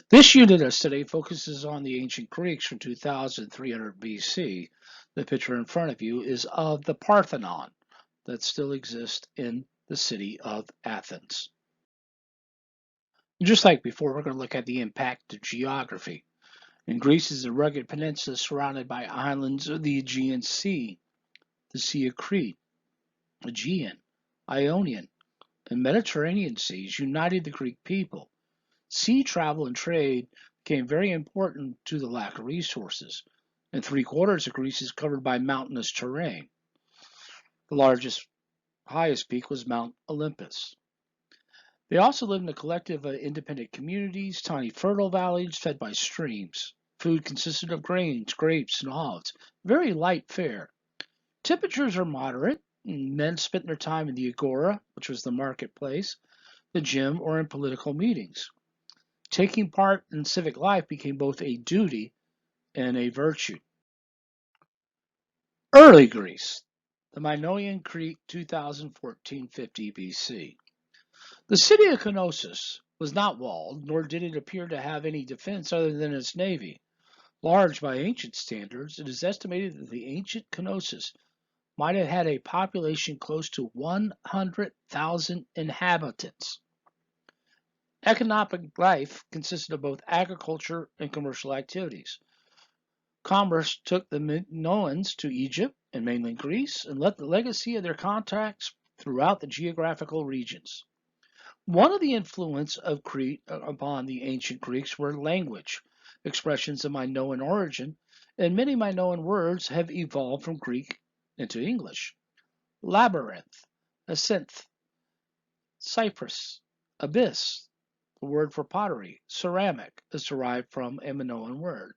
This unit of study focuses on the ancient Greeks from 2300 BC. The picture in front of you is of the Parthenon that still exists in the city of Athens. Just like before, we're going to look at the impact of geography. And Greece is a rugged peninsula surrounded by islands of the Aegean Sea, the Sea of Crete, Aegean, Ionian, and Mediterranean seas united the Greek people. Sea travel and trade became very important due to the lack of resources, and three-quarters of Greece is covered by mountainous terrain. The highest peak was Mount Olympus. They also lived in a collective of independent communities, tiny fertile valleys fed by streams. Food consisted of grains, grapes, and olives. Very light fare. Temperatures are moderate. Men spent their time in the agora, which was the marketplace, the gym, or in political meetings. Taking part in civic life became both a duty and a virtue. Early Greece, the Mycenaean Greeks, 2014-50 BC. The city of Knossos was not walled, nor did it appear to have any defense other than its navy. Large by ancient standards, it is estimated that the ancient Knossos might have had a population close to 100,000 inhabitants. Economic life consisted of both agriculture and commercial activities. Commerce took the Minoans to Egypt and mainland Greece and left the legacy of their contacts throughout the geographical regions. One of the influence of Crete upon the ancient Greeks were language, expressions of Minoan origin, and many Minoan words have evolved from Greek into English. Labyrinth, acinth, cypress, abyss, the word for pottery, ceramic, is derived from a Minoan word.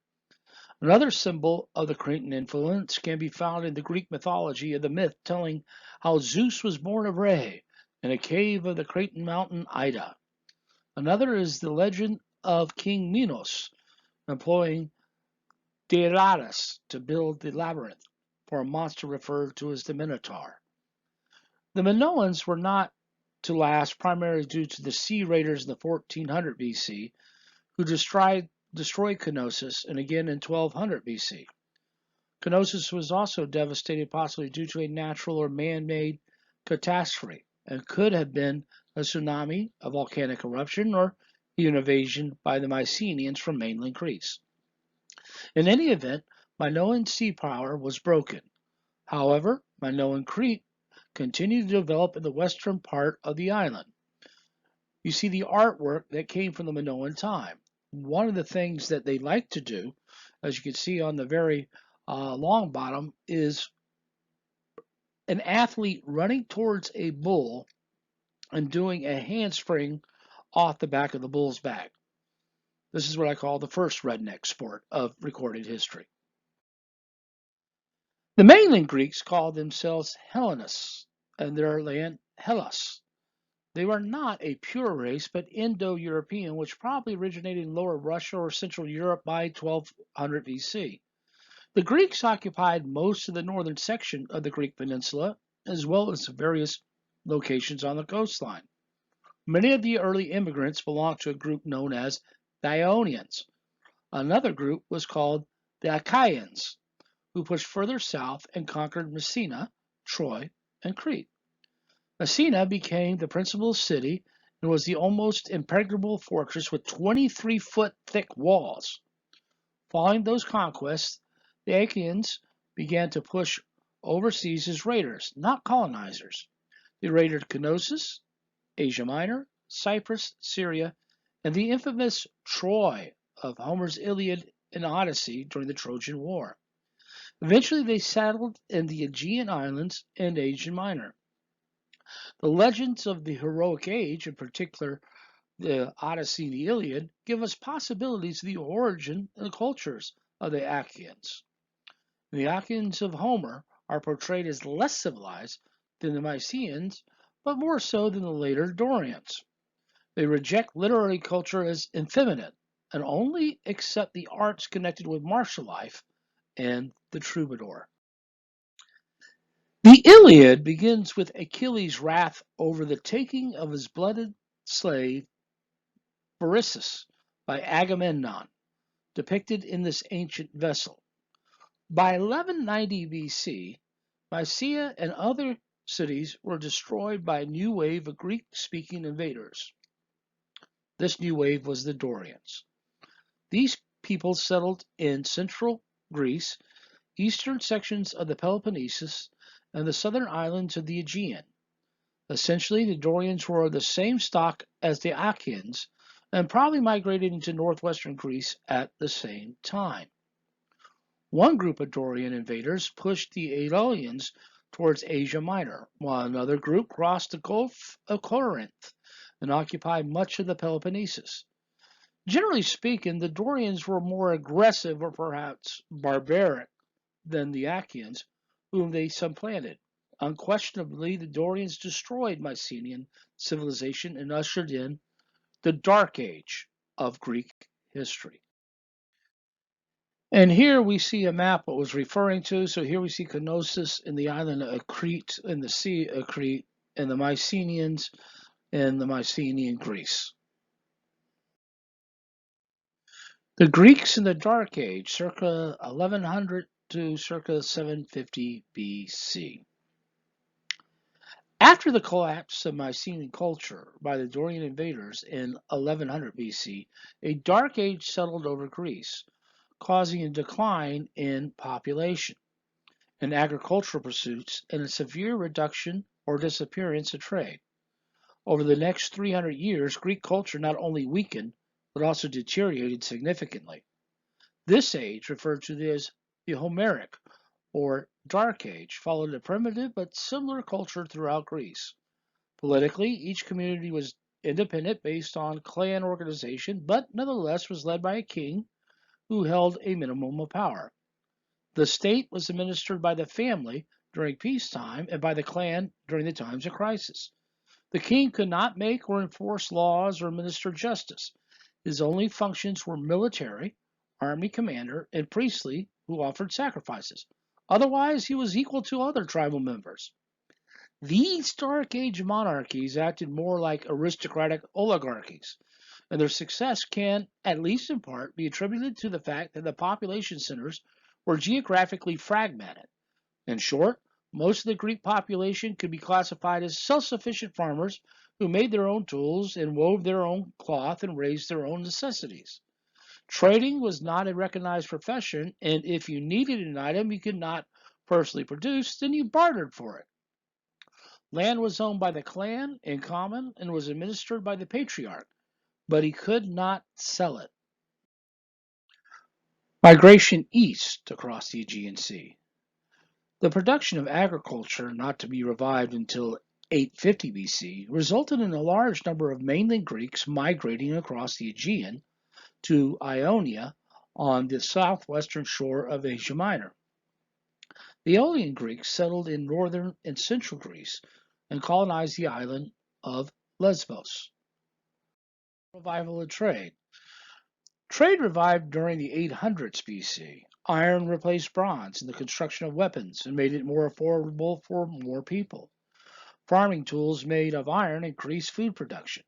Another symbol of the Cretan influence can be found in the Greek mythology of the myth telling how Zeus was born of Rhea in a cave of the Cretan mountain Ida. Another is the legend of King Minos employing Darius to build the labyrinth for a monster referred to as the Minotaur. The Minoans were not to last primarily due to the sea raiders in the 1400 BC who destroyed Knossos and again in 1200 BC. Knossos was also devastated possibly due to a natural or man-made catastrophe and could have been a tsunami, a volcanic eruption, or an invasion by the Mycenaeans from mainland Greece. In any event, Minoan sea power was broken. However, Minoan Crete continued to develop in the western part of the island. You see the artwork that came from the Minoan time. One of the things that they like to do, as you can see on the very long bottom, is an athlete running towards a bull and doing a handspring off the back of the bull's back. This is what I call the first redneck sport of recorded history. The mainland Greeks called themselves Hellenists and their land Hellas. They were not a pure race, but Indo-European, which probably originated in Lower Russia or Central Europe by 1200 BC. The Greeks occupied most of the northern section of the Greek peninsula, as well as various locations on the coastline. Many of the early immigrants belonged to a group known as the Ionians. Another group was called the Achaeans, who pushed further south and conquered Messina, Troy, and Crete. Messina became the principal city and was the almost impregnable fortress with 23-foot thick walls. Following those conquests, the Achaeans began to push overseas as raiders, not colonizers. They raided Knossos, Asia Minor, Cyprus, Syria, and the infamous Troy of Homer's Iliad and Odyssey during the Trojan War. Eventually, they settled in the Aegean Islands and Asia Minor. The legends of the heroic age, in particular the Odyssey and the Iliad, give us possibilities of the origin and the cultures of the Achaeans. The Achaeans of Homer are portrayed as less civilized than the Mycenaeans, but more so than the later Dorians. They reject literary culture as effeminate and only accept the arts connected with martial life and the troubadour. The Iliad begins with Achilles' wrath over the taking of his blooded slave Briseis by Agamemnon, depicted in this ancient vessel. By 1190 BC, Mycenae and other cities were destroyed by a new wave of Greek-speaking invaders. This new wave was the Dorians. These people settled in central Greece, eastern sections of the Peloponnesus, and the southern islands of the Aegean. Essentially, the Dorians were the same stock as the Achaeans and probably migrated into northwestern Greece at the same time. One group of Dorian invaders pushed the Aetolians towards Asia Minor, while another group crossed the Gulf of Corinth and occupied much of the Peloponnesus. Generally speaking, the Dorians were more aggressive or perhaps barbaric than the Achaeans, whom they supplanted. Unquestionably, the Dorians destroyed Mycenaean civilization and ushered in the Dark Age of Greek history. And here we see a map what was referring to. So here we see Knossos in the island of Crete, in the Sea of Crete, and the Mycenaeans in the Mycenaean Greece. The Greeks in the Dark Age, circa 1100 to circa 750 BC. After the collapse of Mycenaean culture by the Dorian invaders in 1100 BC, a dark age settled over Greece, causing a decline in population, in agricultural pursuits, and a severe reduction or disappearance of trade. Over the next 300 years, Greek culture not only weakened, but also deteriorated significantly. This age, referred to as the Homeric, or Dark Age, followed a primitive but similar culture throughout Greece. Politically, each community was independent based on clan organization, but nevertheless was led by a king who held a minimum of power. The state was administered by the family during peacetime and by the clan during the times of crisis. The king could not make or enforce laws or administer justice. His only functions were military, army commander, and priestly, who offered sacrifices. Otherwise, he was equal to other tribal members. These Dark Age monarchies acted more like aristocratic oligarchies, and their success can, at least in part, be attributed to the fact that the population centers were geographically fragmented. In short, most of the Greek population could be classified as self-sufficient farmers who made their own tools and wove their own cloth and raised their own necessities. Trading was not a recognized profession, and if you needed an item you could not personally produce, then you bartered for it. Land was owned by the clan in common and was administered by the patriarch, but he could not sell it. Migration east across the Aegean Sea. The production of agriculture, not to be revived until 850 BC, resulted in a large number of mainland Greeks migrating across the Aegean to Ionia on the southwestern shore of Asia Minor. The Aeolian Greeks settled in northern and central Greece and colonized the island of Lesbos. Revival of trade. Trade revived during the 800s BC. Iron replaced bronze in the construction of weapons and made it more affordable for more people. Farming tools made of iron increased food production.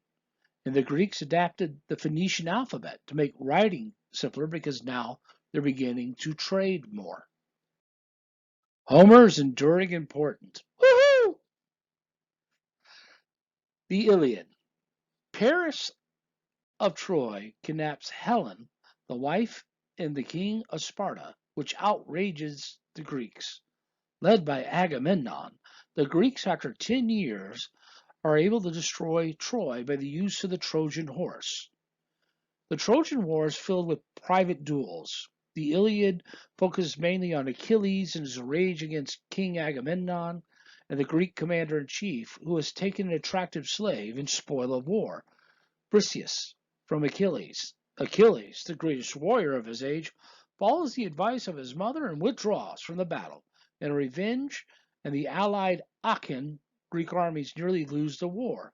And the Greeks adapted the Phoenician alphabet to make writing simpler because now they're beginning to trade more. Homer's enduring importance. Woohoo! The Iliad. Paris of Troy kidnaps Helen, the wife and the king of Sparta, which outrages the Greeks. Led by Agamemnon, the Greeks, after 10 years, are able to destroy Troy by the use of the Trojan horse. The Trojan War is filled with private duels. The Iliad focuses mainly on Achilles and his rage against King Agamemnon and the Greek commander-in-chief, who has taken an attractive slave and spoil of war, Briseis, from Achilles. Achilles, the greatest warrior of his age, follows the advice of his mother and withdraws from the battle. In revenge, and the allied Achaean Greek armies nearly lose the war.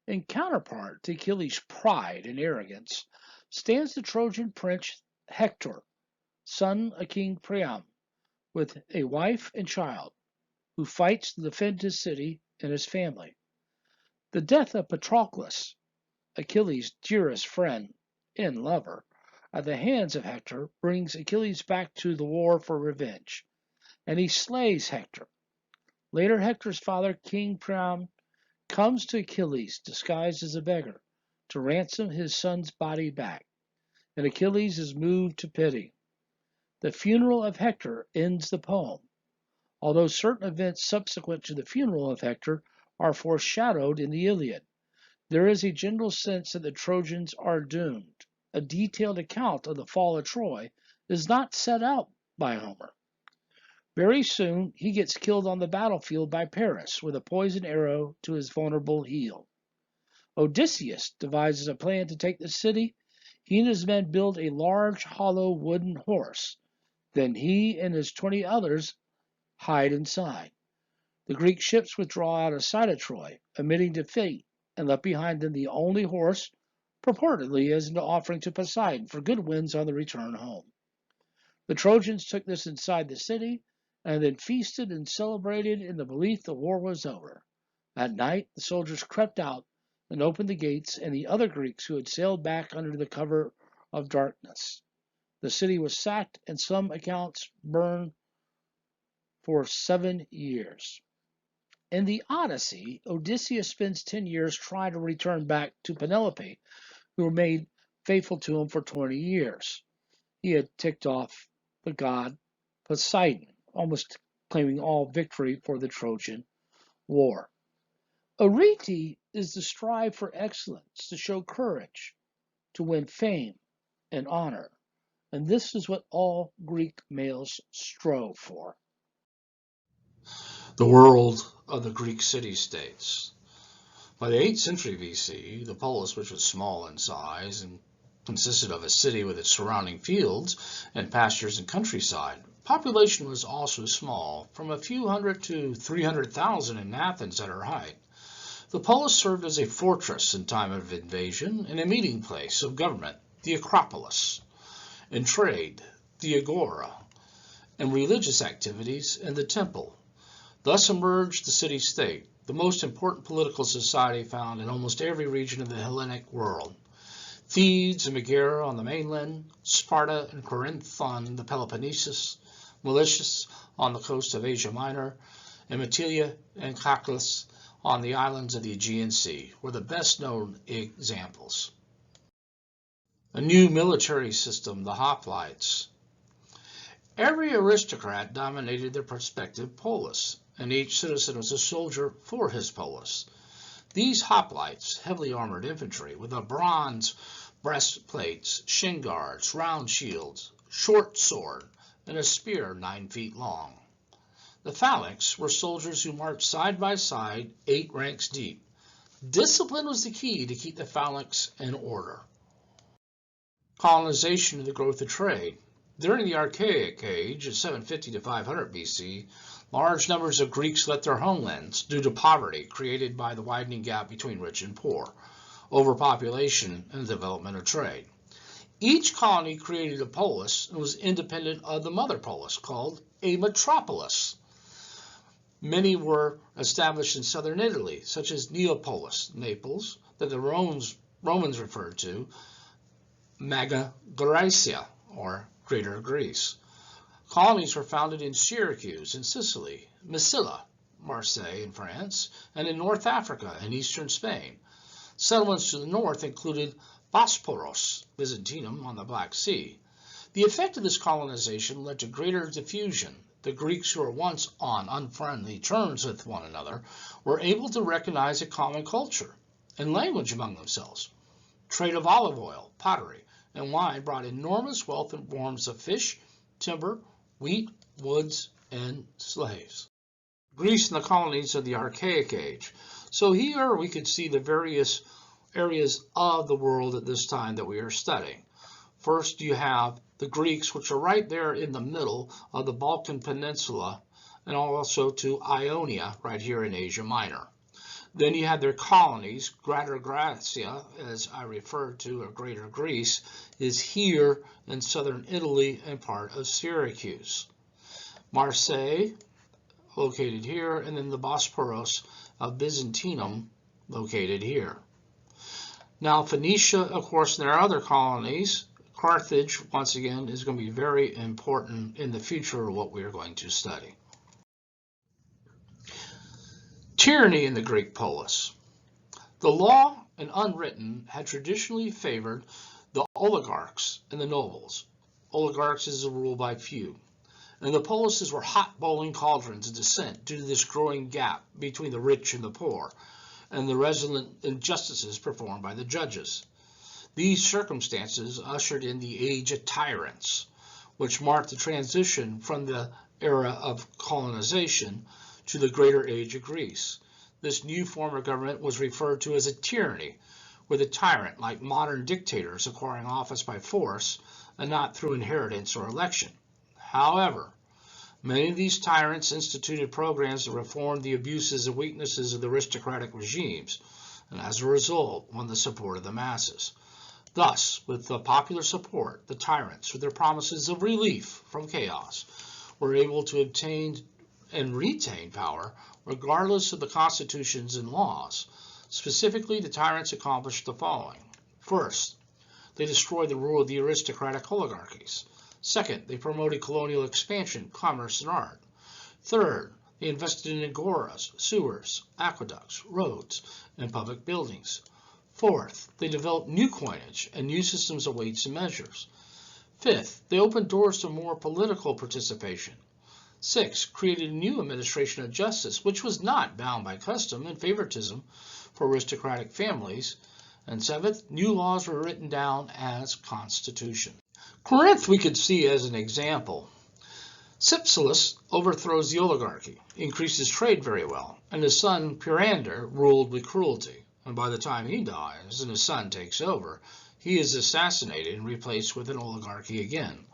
In counterpart to Achilles' pride and arrogance stands the Trojan prince Hector, son of King Priam, with a wife and child, who fights to defend his city and his family. The death of Patroclus, Achilles' dearest friend, and lover, at the hands of Hector, brings Achilles back to the war for revenge, and he slays Hector. Later, Hector's father, King Priam, comes to Achilles disguised as a beggar to ransom his son's body back, and Achilles is moved to pity. The funeral of Hector ends the poem, although certain events subsequent to the funeral of Hector are foreshadowed in the Iliad. There is a general sense that the Trojans are doomed. A detailed account of the fall of Troy is not set out by Homer. Very soon, he gets killed on the battlefield by Paris with a poisoned arrow to his vulnerable heel. Odysseus devises a plan to take the city. He and his men build a large, hollow wooden horse. Then he and his 20 others hide inside. The Greek ships withdraw out of sight of Troy, admitting defeat, and left behind them the only horse, purportedly as an offering to Poseidon for good winds on the return home. The Trojans took this inside the city, and then feasted and celebrated in the belief the war was over. At night, the soldiers crept out and opened the gates, and the other Greeks who had sailed back under the cover of darkness. The city was sacked, and some accounts burned for 7 years. In the Odyssey, Odysseus spends 10 years trying to return back to Penelope, who remained faithful to him for 20 years. He had ticked off the god Poseidon, almost claiming all victory for the Trojan War. Arete is the strive for excellence, to show courage, to win fame and honor, and this is what all Greek males strove for. The world of the Greek city-states. By the 8th century BC, the polis, which was small in size and consisted of a city with its surrounding fields and pastures and countryside, population was also small, from a few hundred to 300,000 in Athens at her height. The polis served as a fortress in time of invasion and a meeting place of government, the Acropolis, and trade, the Agora, and religious activities in the temple. Thus emerged the city-state, the most important political society found in almost every region of the Hellenic world. Thebes and Megara on the mainland, Sparta and Corinth on the Peloponnesus, Miletus on the coast of Asia Minor, and Mytilene and Chalcis on the islands of the Aegean Sea were the best-known examples. A new military system, the Hoplites. Every aristocrat dominated their prospective polis, and each citizen was a soldier for his polis. These hoplites, heavily armored infantry with a bronze breastplates, shin guards, round shields, short sword, and a spear 9 feet long. The phalanx were soldiers who marched side by side, 8 ranks deep. Discipline was the key to keep the phalanx in order. Colonization and the growth of trade. During the Archaic Age of 750 to 500 BC, large numbers of Greeks left their homelands due to poverty created by the widening gap between rich and poor, overpopulation, and the development of trade. Each colony created a polis and was independent of the mother polis, called a metropolis. Many were established in southern Italy, such as Neapolis, Naples, that the Romans referred to, Magna Graecia, or Greater Greece. Colonies were founded in Syracuse in Sicily, Massilia, Marseille in France, and in North Africa and eastern Spain. Settlements to the north included Bosporus, Byzantium on the Black Sea. The effect of this colonization led to greater diffusion. The Greeks, who were once on unfriendly terms with one another, were able to recognize a common culture and language among themselves. Trade of olive oil, pottery, and wine brought enormous wealth in forms of fish, timber, wheat, woods, and slaves. Greece and the colonies of the Archaic Age. So here we could see the various areas of the world at this time that we are studying. First, you have the Greeks, which are right there in the middle of the Balkan Peninsula, and also to Ionia, right here in Asia Minor. Then you have their colonies. Greater Graecia, as I referred to, or Greater Greece, is here in southern Italy and part of Syracuse. Marseille, located here, and then the Bosporus of Byzantium, located here. Now, Phoenicia, of course, and their other colonies, Carthage, once again, is going to be very important in the future of what we are going to study. Tyranny in the Greek polis. The law and unwritten had traditionally favored the oligarchs and the nobles. Oligarchs is a rule by few. And the polises were hot boiling cauldrons of dissent due to this growing gap between the rich and the poor, and the resultant injustices performed by the judges. These circumstances ushered in the age of tyrants, which marked the transition from the era of colonization to the greater age of Greece. This new form of government was referred to as a tyranny, with a tyrant, like modern dictators, acquiring office by force and not through inheritance or election. However, many of these tyrants instituted programs that reformed the abuses and weaknesses of the aristocratic regimes, and as a result, won the support of the masses. Thus, with the popular support, the tyrants, with their promises of relief from chaos, were able to obtain and retain power regardless of the constitutions and laws. Specifically, the tyrants accomplished the following. First, they destroyed the rule of the aristocratic oligarchies. Second, they promoted colonial expansion, commerce, and art. Third, they invested in agoras, sewers, aqueducts, roads, and public buildings. Fourth, they developed new coinage and new systems of weights and measures. Fifth, they opened doors to more political participation. Sixth, created a new administration of justice, which was not bound by custom and favoritism for aristocratic families. And seventh, new laws were written down as constitution. Corinth we could see as an example. Cypselus overthrows the oligarchy, increases trade very well, and his son Pirander ruled with cruelty. And by the time he dies and his son takes over, he is assassinated and replaced with an oligarchy again.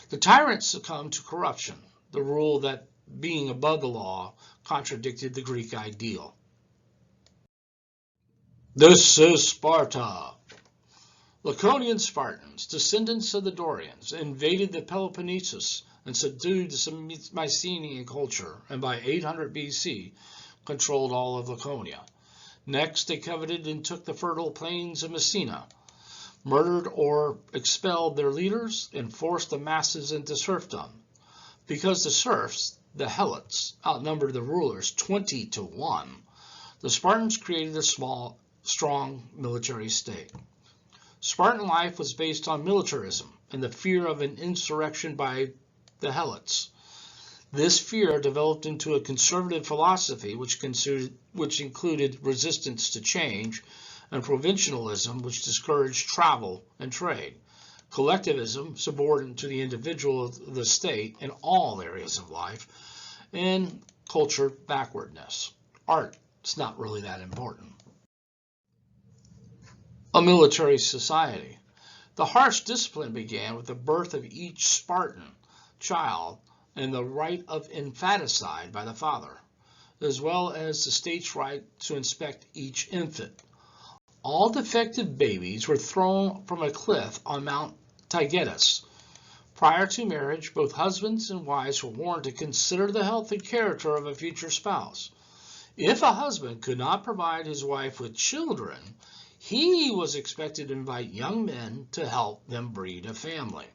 The tyrants succumbed to corruption, the rule that being above the law contradicted the Greek ideal. This is Sparta. Laconian Spartans, descendants of the Dorians, invaded the Peloponnesus and subdued the Mycenaean culture, and by 800 BC controlled all of Laconia. Next, they coveted and took the fertile plains of Messina, murdered or expelled their leaders, and forced the masses into serfdom. Because the serfs, the Helots, outnumbered the rulers 20-1, the Spartans created a small, strong military state. Spartan life was based on militarism and the fear of an insurrection by the Helots. This fear developed into a conservative philosophy which included resistance to change, and provincialism, which discouraged travel and trade. Collectivism, subordinate to the individual of the state in all areas of life, and culture backwardness. Art is not really that important. A military society. The harsh discipline began with the birth of each Spartan child and the right of infanticide by the father, as well as the state's right to inspect each infant. All defective babies were thrown from a cliff on Mount Taygetus. Prior to marriage, both husbands and wives were warned to consider the health and character of a future spouse. If a husband could not provide his wife with children, he was expected to invite young men to help them breed a family.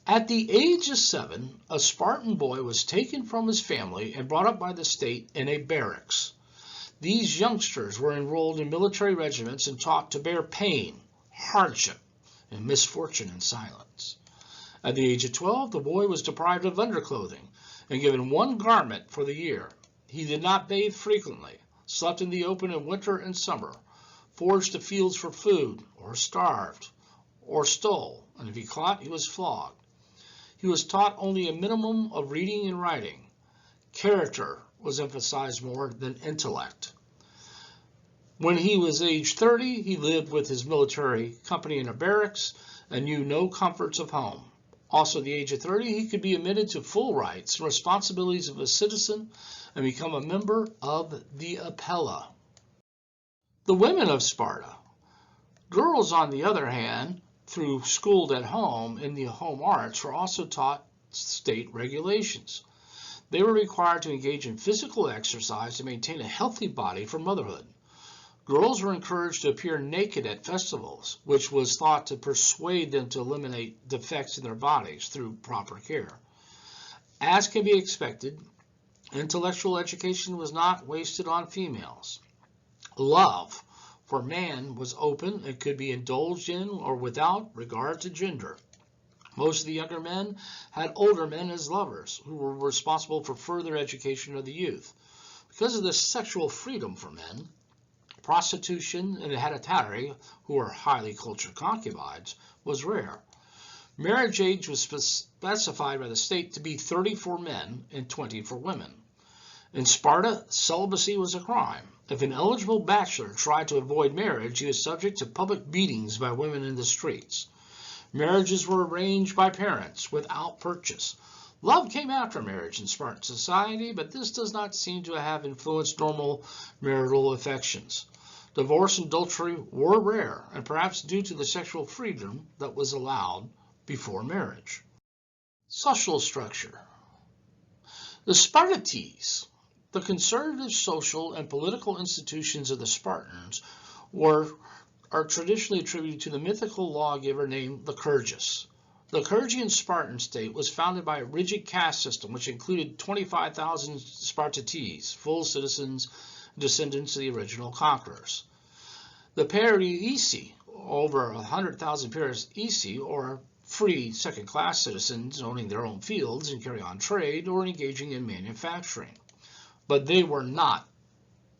At the age of 7, a Spartan boy was taken from his family and brought up by the state in a barracks. These youngsters were enrolled in military regiments and taught to bear pain, hardship, and misfortune in silence. At the age of 12, the boy was deprived of underclothing and given one garment for the year. He did not bathe frequently, slept in the open in winter and summer, foraged the fields for food, or starved, or stole, and if he caught, he was flogged. He was taught only a minimum of reading and writing. Character was emphasized more than intellect. When he was age 30, he lived with his military company in a barracks and knew no comforts of home. Also, at the age of 30, he could be admitted to full rights and responsibilities of a citizen and become a member of the Apella. The women of Sparta. Girls, on the other hand, through schooled at home in the home arts, were also taught state regulations. They were required to engage in physical exercise to maintain a healthy body for motherhood. Girls were encouraged to appear naked at festivals, which was thought to persuade them to eliminate defects in their bodies through proper care. As can be expected, intellectual education was not wasted on females. Love for man was open and could be indulged in or without regard to gender. Most of the younger men had older men as lovers, who were responsible for further education of the youth. Because of this sexual freedom for men, prostitution and hereditary, who were highly cultured concubines, was rare. Marriage age was specified by the state to be 30 for men and 20 for women. In Sparta, celibacy was a crime. If an eligible bachelor tried to avoid marriage, he was subject to public beatings by women in the streets. Marriages were arranged by parents without purchase. Love came after marriage in Spartan society, but this does not seem to have influenced normal marital affections. Divorce and adultery were rare, and perhaps due to the sexual freedom that was allowed before marriage. Social structure. The Spartates, the conservative social and political institutions of the Spartans, are traditionally attributed to the mythical lawgiver named Lycurgus. The Lycurgian Spartan State was founded by a rigid caste system which included 25,000 Spartates, full citizens, descendants of the original conquerors. The Pariesi, over 100,000 Pariesi, or free second-class citizens owning their own fields and carry on trade or engaging in manufacturing. But they were not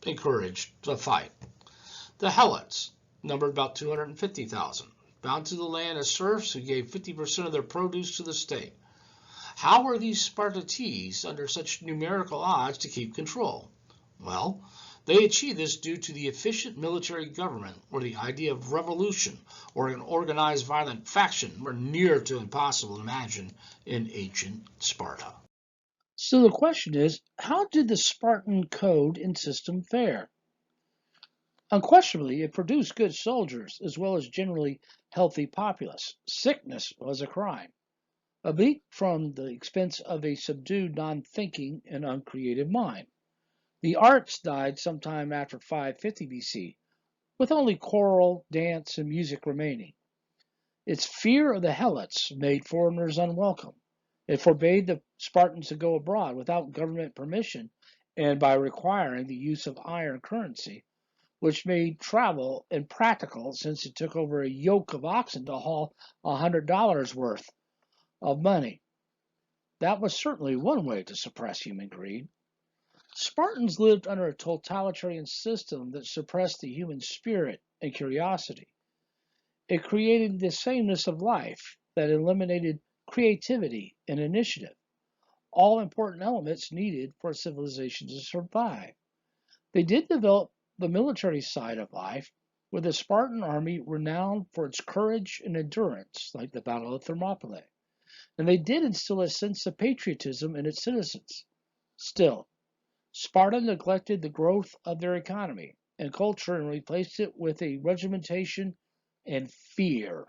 encouraged to fight. The Helots numbered about 250,000, bound to the land as serfs who gave 50% of their produce to the state. How were these Spartates under such numerical odds to keep control? Well, they achieved this due to the efficient military government, where the idea of revolution or an organized violent faction were near to impossible to imagine in ancient Sparta. So the question is, how did the Spartan code and system fare? Unquestionably, it produced good soldiers as well as generally healthy populace. Sickness was a crime, albeit from the expense of a subdued, non-thinking, and uncreative mind. The arts died sometime after 550 BC, with only choral, dance, and music remaining. Its fear of the Helots made foreigners unwelcome. It forbade the Spartans to go abroad without government permission and by requiring the use of iron currency, which made travel impractical since it took over a yoke of oxen to haul $100 worth of money. That was certainly one way to suppress human greed. Spartans lived under a totalitarian system that suppressed the human spirit and curiosity. It created the sameness of life that eliminated creativity and initiative, all important elements needed for a civilization to survive. They did develop the military side of life, with the Spartan army renowned for its courage and endurance, like the Battle of Thermopylae, and they did instill a sense of patriotism in its citizens. Still, Sparta neglected the growth of their economy and culture and replaced it with a regimentation and fear.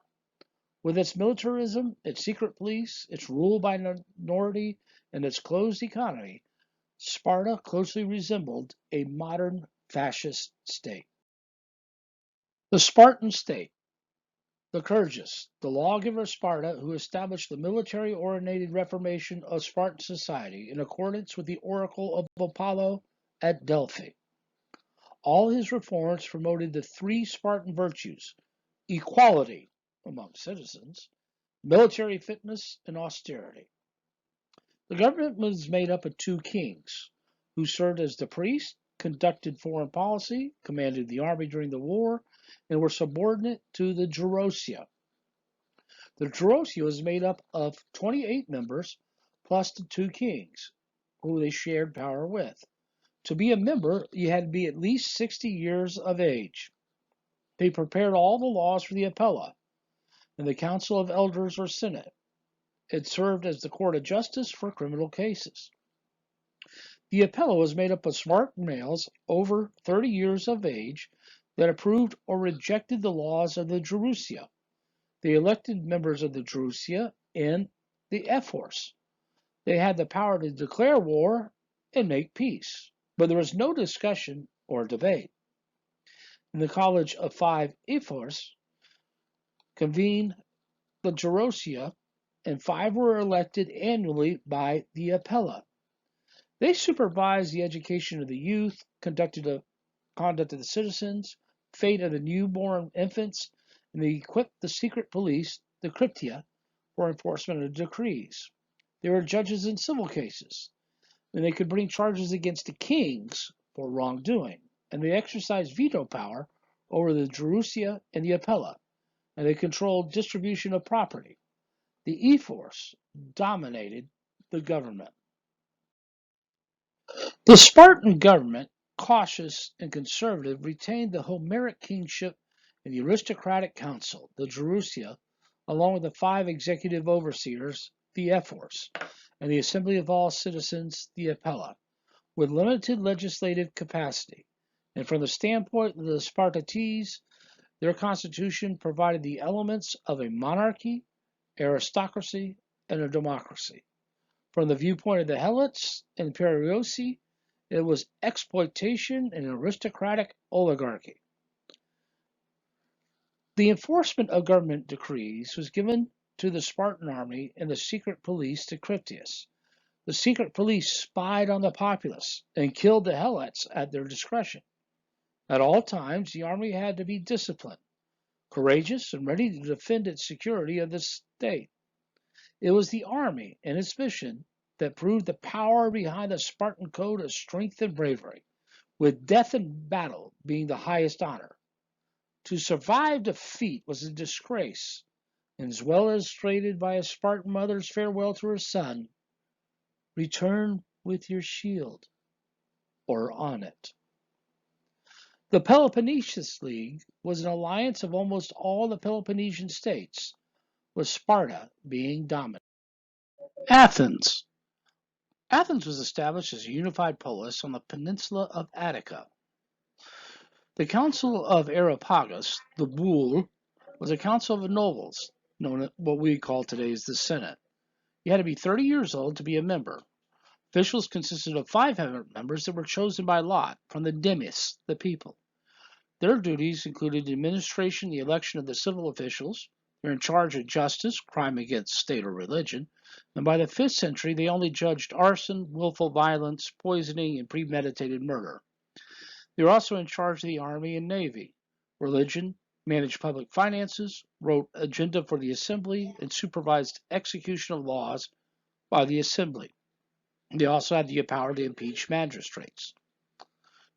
With its militarism, its secret police, its rule by minority, and its closed economy, Sparta closely resembled a modern fascist state. The Spartan State. Lycurgus, the lawgiver of Sparta, who established the military-oriented reformation of Spartan society in accordance with the oracle of Apollo at Delphi. All his reforms promoted the three Spartan virtues: equality among citizens, military fitness, and austerity. The government was made up of two kings, who served as the priest, conducted foreign policy, commanded the army during the war, and were subordinate to the Gerousia. The Gerousia was made up of 28 members plus the two kings, who they shared power with. To be a member, you had to be at least 60 years of age. They prepared all the laws for the Apella and the Council of Elders or Senate. It served as the court of justice for criminal cases. The Apella was made up of smart males over 30 years of age that approved or rejected the laws of the Gerousia. They elected members of the Gerousia and the Ephors. They had the power to declare war and make peace, but there was no discussion or debate. In the College of Five Ephors convened the Gerousia, and 5 were elected annually by the Apella. They supervised the education of the youth, conduct of the citizens, fate of the newborn infants, and they equipped the secret police, the Cryptia, for enforcement of decrees. They were judges in civil cases, and they could bring charges against the kings for wrongdoing, and they exercised veto power over the Gerousia and the Apella, and they controlled distribution of property. The ephors dominated the government. The Spartan government, cautious and conservative, retained the Homeric kingship and the aristocratic council, the Gerousia, along with the 5 executive overseers, the ephors, and the assembly of all citizens, the Apella, with limited legislative capacity. And from the standpoint of the Spartates, their constitution provided the elements of a monarchy, aristocracy, and a democracy. From the viewpoint of the Helots and Perioeci, it was exploitation and aristocratic oligarchy. The enforcement of government decrees was given to the Spartan army and the secret police to Cryptius. The secret police spied on the populace and killed the Helots at their discretion. At all times, the army had to be disciplined, courageous, and ready to defend its security of the state. It was the army and its mission that proved the power behind the Spartan code of strength and bravery, with death in battle being the highest honor. To survive defeat was a disgrace, and as well illustrated by a Spartan mother's farewell to her son, return with your shield, or on it. The Peloponnesian League was an alliance of almost all the Peloponnesian states, with Sparta being dominant. Athens. Athens was established as a unified polis on the peninsula of Attica. The Council of Areopagus, the Boule, was a council of nobles, known as what we call today as the Senate. You had to be 30 years old to be a member. Officials consisted of 500 members that were chosen by lot from the demis, the people. Their duties included the administration, the election of the civil officials. They're in charge of justice, crime against state or religion, and by the 5th century they only judged arson, willful violence, poisoning, and premeditated murder. They were also in charge of the army and navy, religion, managed public finances, wrote agenda for the assembly, and supervised execution of laws by the assembly. They also had the power to impeach magistrates.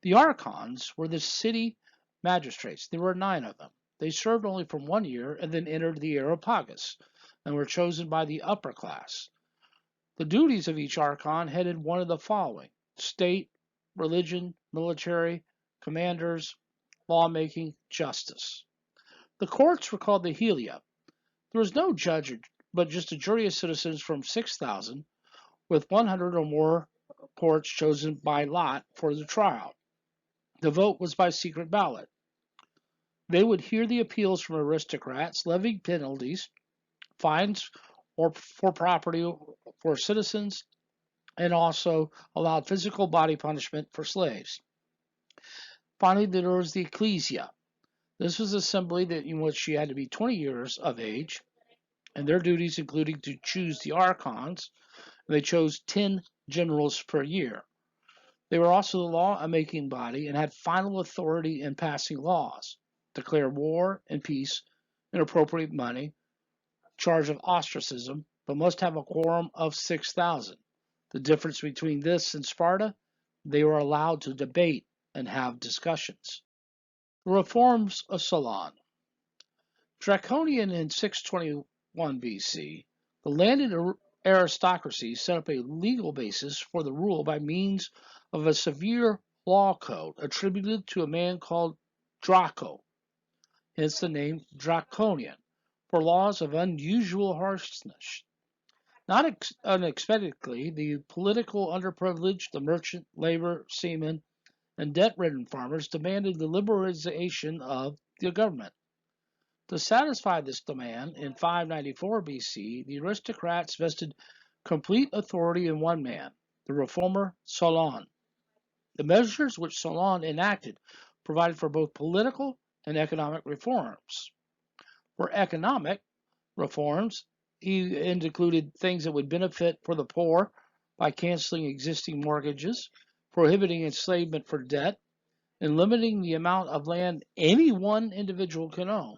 The archons were the city magistrates. There were 9 of them. They served only for 1 year and then entered the Areopagus and were chosen by the upper class. The duties of each archon headed one of the following: state, religion, military, commanders, lawmaking, justice. The courts were called the Helia. There was no judge, but just a jury of citizens from 6,000, with 100 or more courts chosen by lot for the trial. The vote was by secret ballot. They would hear the appeals from aristocrats, levying penalties, fines or for property for citizens, and also allowed physical body punishment for slaves. Finally, there was the ecclesia. This was an assembly in which you had to be 20 years of age, and their duties included to choose the archons. They chose 10 generals per year. They were also the law-making body and had final authority in passing laws, declare war and peace, and appropriate money, charge of ostracism, but must have a quorum of 6,000. The difference between this and Sparta, they were allowed to debate and have discussions. The reforms of Solon. Draconian in 621 BC, the landed aristocracy set up a legal basis for the rule by means of a severe law code attributed to a man called Draco, hence the name Draconian, for laws of unusual harshness. Not unexpectedly, the political underprivileged, the merchant, labor, seamen, and debt-ridden farmers demanded the liberalization of the government. To satisfy this demand, in 594 BC, the aristocrats vested complete authority in one man, the reformer Solon. The measures which Solon enacted provided for both political and economic reforms. For economic reforms, he included things that would benefit for the poor by canceling existing mortgages, prohibiting enslavement for debt, and limiting the amount of land any one individual can own.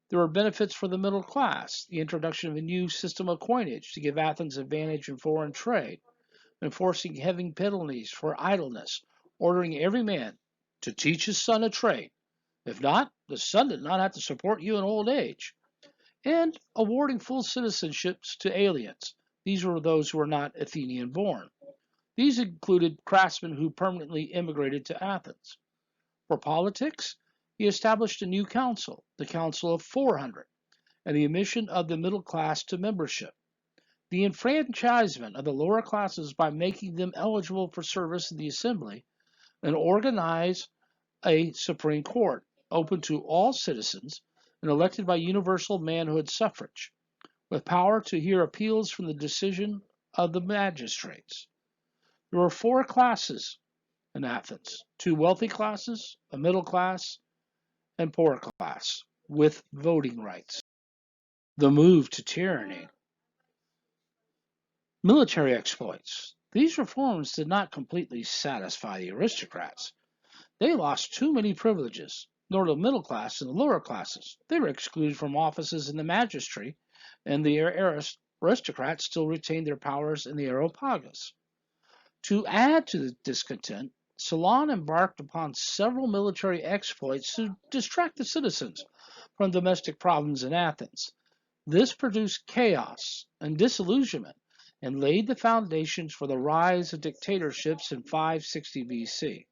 There were benefits for the middle class, the introduction of a new system of coinage to give Athens advantage in foreign trade, enforcing heavy penalties for idleness, ordering every man to teach his son a trade. If not, the son did not have to support you in old age, and awarding full citizenships to aliens. These were those who were not Athenian born. These included craftsmen who permanently immigrated to Athens. For politics, he established a new council, the Council of 400, and the admission of the middle class to membership. The enfranchisement of the lower classes by making them eligible for service in the assembly, and organize a Supreme Court, open to all citizens and elected by universal manhood suffrage, with power to hear appeals from the decision of the magistrates. There were four classes in Athens: two wealthy classes, a middle class, and poor class, with voting rights. The move to tyranny. Military exploits. These reforms did not completely satisfy the aristocrats. They lost too many privileges, nor the middle class and the lower classes. They were excluded from offices in the magistracy, and the aristocrats still retained their powers in the Areopagus. To add to the discontent, Solon embarked upon several military exploits to distract the citizens from domestic problems in Athens. This produced chaos and disillusionment and laid the foundations for the rise of dictatorships in 560 BC.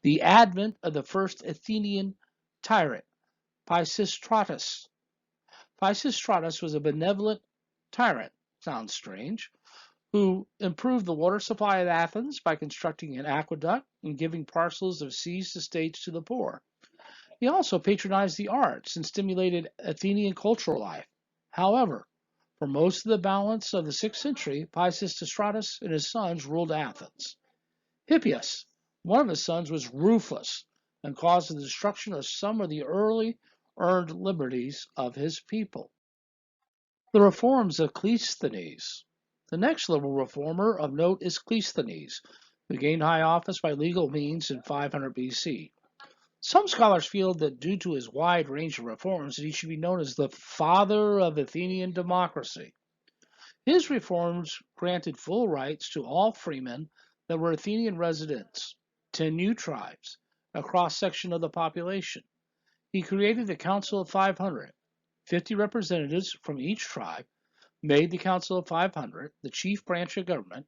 The advent of the first Athenian tyrant, Pisistratus. Pisistratus was a benevolent tyrant, sounds strange, who improved the water supply of Athens by constructing an aqueduct and giving parcels of seized estates to the poor. He also patronized the arts and stimulated Athenian cultural life. However, for most of the balance of the 6th century, Pisistratus and his sons ruled Athens. Hippias, one of his sons, was ruthless and caused the destruction of some of the early earned liberties of his people. The reforms of Cleisthenes. The next liberal reformer of note is Cleisthenes, who gained high office by legal means in 500 BC. Some scholars feel that due to his wide range of reforms, that he should be known as the father of Athenian democracy. His reforms granted full rights to all freemen that were Athenian residents, 10 new tribes, a cross-section of the population. He created the Council of 500. 50 representatives from each tribe made the Council of 500 the chief branch of government,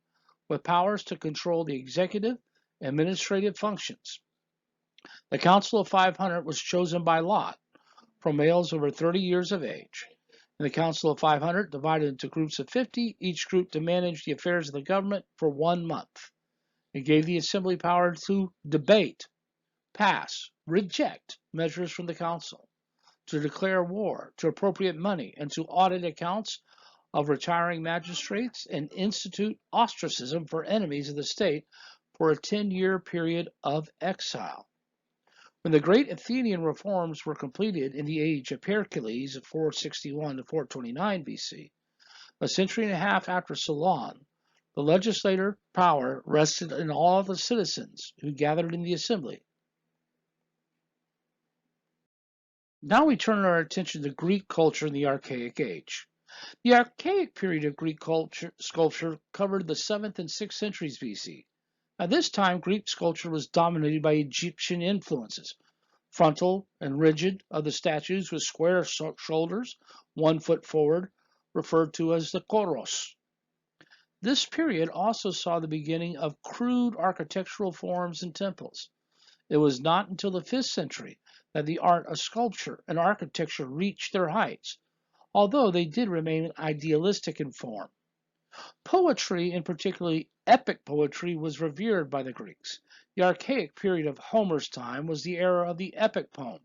with powers to control the executive and administrative functions. The Council of 500 was chosen by lot from males over 30 years of age. And the Council of 500 divided into groups of 50, each group to manage the affairs of the government for 1 month. It gave the assembly power to debate, pass, reject measures from the council, to declare war, to appropriate money, and to audit accounts of retiring magistrates and institute ostracism for enemies of the state for a 10-year period of exile. When the great Athenian reforms were completed in the age of Pericles of 461 to 429 BC, a century and a half after Solon, the legislative power rested in all the citizens who gathered in the assembly. Now we turn our attention to Greek culture in the Archaic Age. The Archaic period of Greek sculpture covered the 7th and 6th centuries BC. At this time, Greek sculpture was dominated by Egyptian influences. Frontal and rigid of the statues with square shoulders, 1 foot forward, referred to as the koros. This period also saw the beginning of crude architectural forms and temples. It was not until the 5th century that the art of sculpture and architecture reached their heights, although they did remain idealistic in form. Poetry, and particularly epic poetry, was revered by the Greeks. The Archaic period of Homer's time was the era of the epic poem,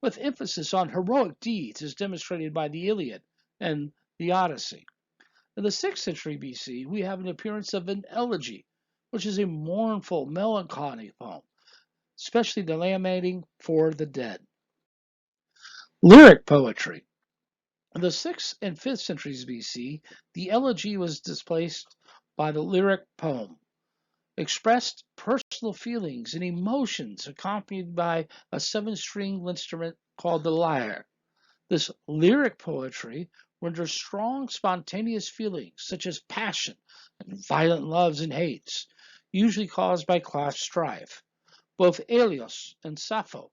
with emphasis on heroic deeds as demonstrated by the Iliad and the Odyssey. In the 6th century BC, we have an appearance of an elegy, which is a mournful, melancholy poem. especially the lamenting for the dead. Lyric poetry. In the 6th and 5th centuries BC, the elegy was displaced by the lyric poem, expressed personal feelings and emotions accompanied by a 7-stringed instrument called the lyre. This lyric poetry renders strong, spontaneous feelings such as passion and violent loves and hates, usually caused by class strife. Both Aeolus and Sappho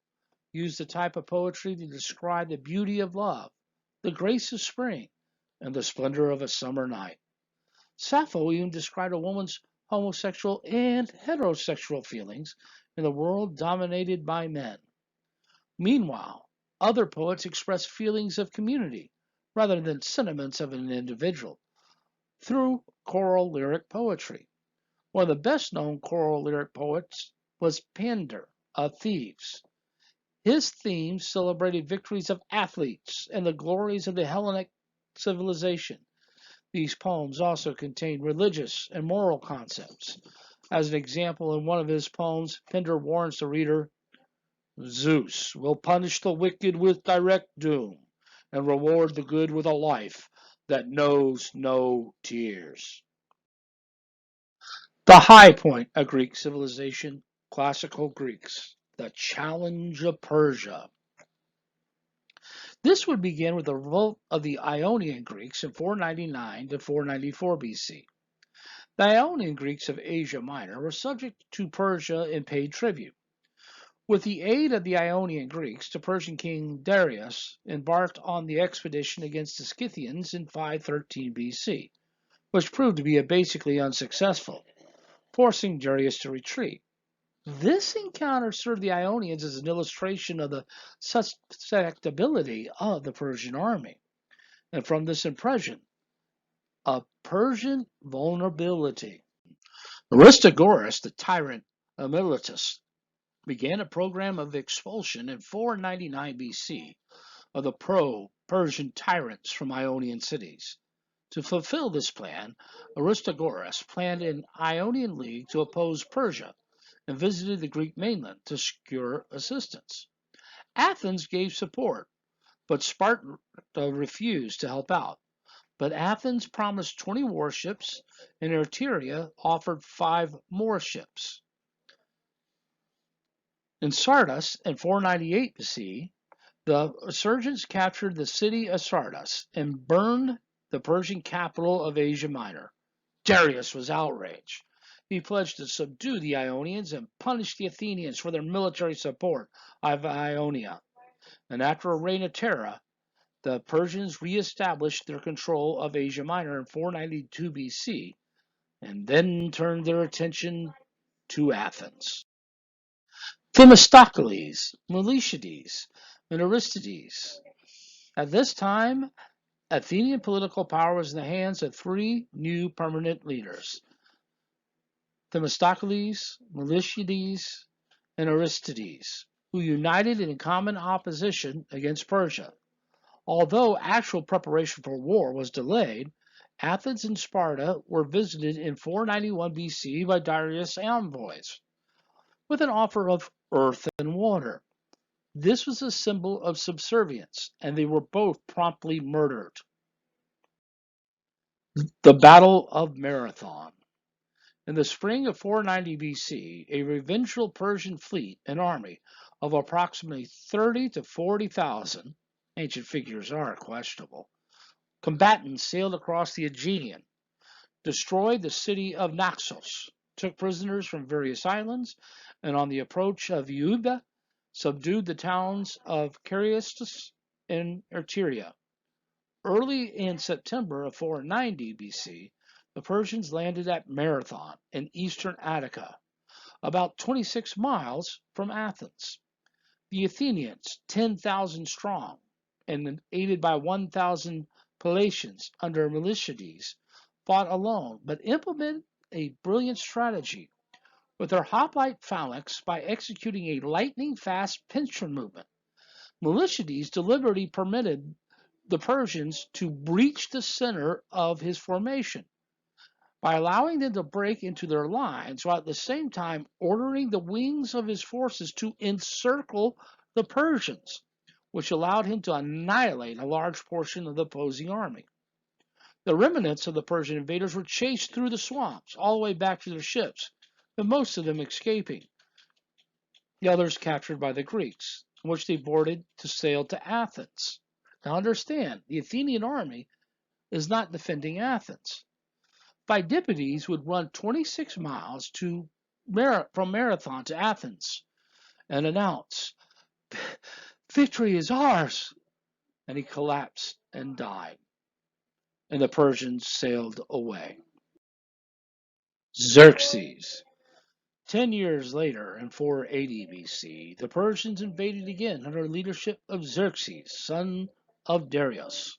used the type of poetry to describe the beauty of love, the grace of spring, and the splendor of a summer night. Sappho even described a woman's homosexual and heterosexual feelings in a world dominated by men. Meanwhile, other poets express feelings of community rather than sentiments of an individual through choral lyric poetry. One of the best known choral lyric poets was Pander of Thebes. His themes celebrated victories of athletes and the glories of the Hellenic civilization. These poems also contain religious and moral concepts. As an example, in one of his poems, Pindar warns the reader, Zeus will punish the wicked with direct doom and reward the good with a life that knows no tears. The high point of Greek civilization, classical Greeks, the challenge of Persia. This would begin with the revolt of the Ionian Greeks in 499 to 494 BC. The Ionian Greeks of Asia Minor were subject to Persia and paid tribute. With the aid of the Ionian Greeks, the Persian king Darius embarked on the expedition against the Scythians in 513 BC, which proved to be basically unsuccessful, forcing Darius to retreat. This encounter served the Ionians as an illustration of the susceptibility of the Persian army, and from this impression of Persian vulnerability, Aristogoras, the tyrant of Miletus, began a program of expulsion in 499 BC of the pro-Persian tyrants from Ionian cities. To fulfill this plan, Aristogoras planned an Ionian league to oppose Persia and visited the Greek mainland to secure assistance. Athens gave support, but Sparta refused to help out. But Athens promised 20 warships, and Arteria offered 5 more ships. In Sardis in 498 BC, the insurgents captured the city of Sardis and burned the Persian capital of Asia Minor. Darius was outraged. He pledged to subdue the Ionians and punish the Athenians for their military support of Ionia. And after a reign of terror, the Persians reestablished their control of Asia Minor in 492 BC and then turned their attention to Athens. Themistocles, Miltiades, and Aristides. At this time, Athenian political power was in the hands of 3 new permanent leaders, Themistocles, Miltiades, and Aristides, who united in common opposition against Persia. Although actual preparation for war was delayed, Athens and Sparta were visited in 491 BC by Darius' envoys with an offer of earth and water. This was a symbol of subservience, and they were both promptly murdered. The Battle of Marathon. In the spring of 490 BC, a revengeful Persian fleet and army of approximately 30 to 40,000, ancient figures are questionable, combatants sailed across the Aegean, destroyed the city of Naxos, took prisoners from various islands, and on the approach of Euba, subdued the towns of Carystus and Arteria. Early in September of 490 BC, the Persians landed at Marathon in eastern Attica, about 26 miles from Athens. The Athenians, 10,000 strong, and aided by 1,000 Paulicians under Miltiades, fought alone, but implemented a brilliant strategy with their hoplite phalanx by executing a lightning-fast pincer movement. Miltiades deliberately permitted the Persians to breach the center of his formation. by allowing them to break into their lines while at the same time ordering the wings of his forces to encircle the Persians, which allowed him to annihilate a large portion of the opposing army. The remnants of the Persian invaders were chased through the swamps all the way back to their ships, with most of them escaping, the others captured by the Greeks, in which they boarded to sail to Athens. Now understand, the Athenian army is not defending Athens. Phidippides would run 26 miles from Marathon to Athens and announce, "Victory is ours!" And he collapsed and died. And the Persians sailed away. Xerxes. 10 years later, in 480 BC, the Persians invaded again under the leadership of Xerxes, son of Darius.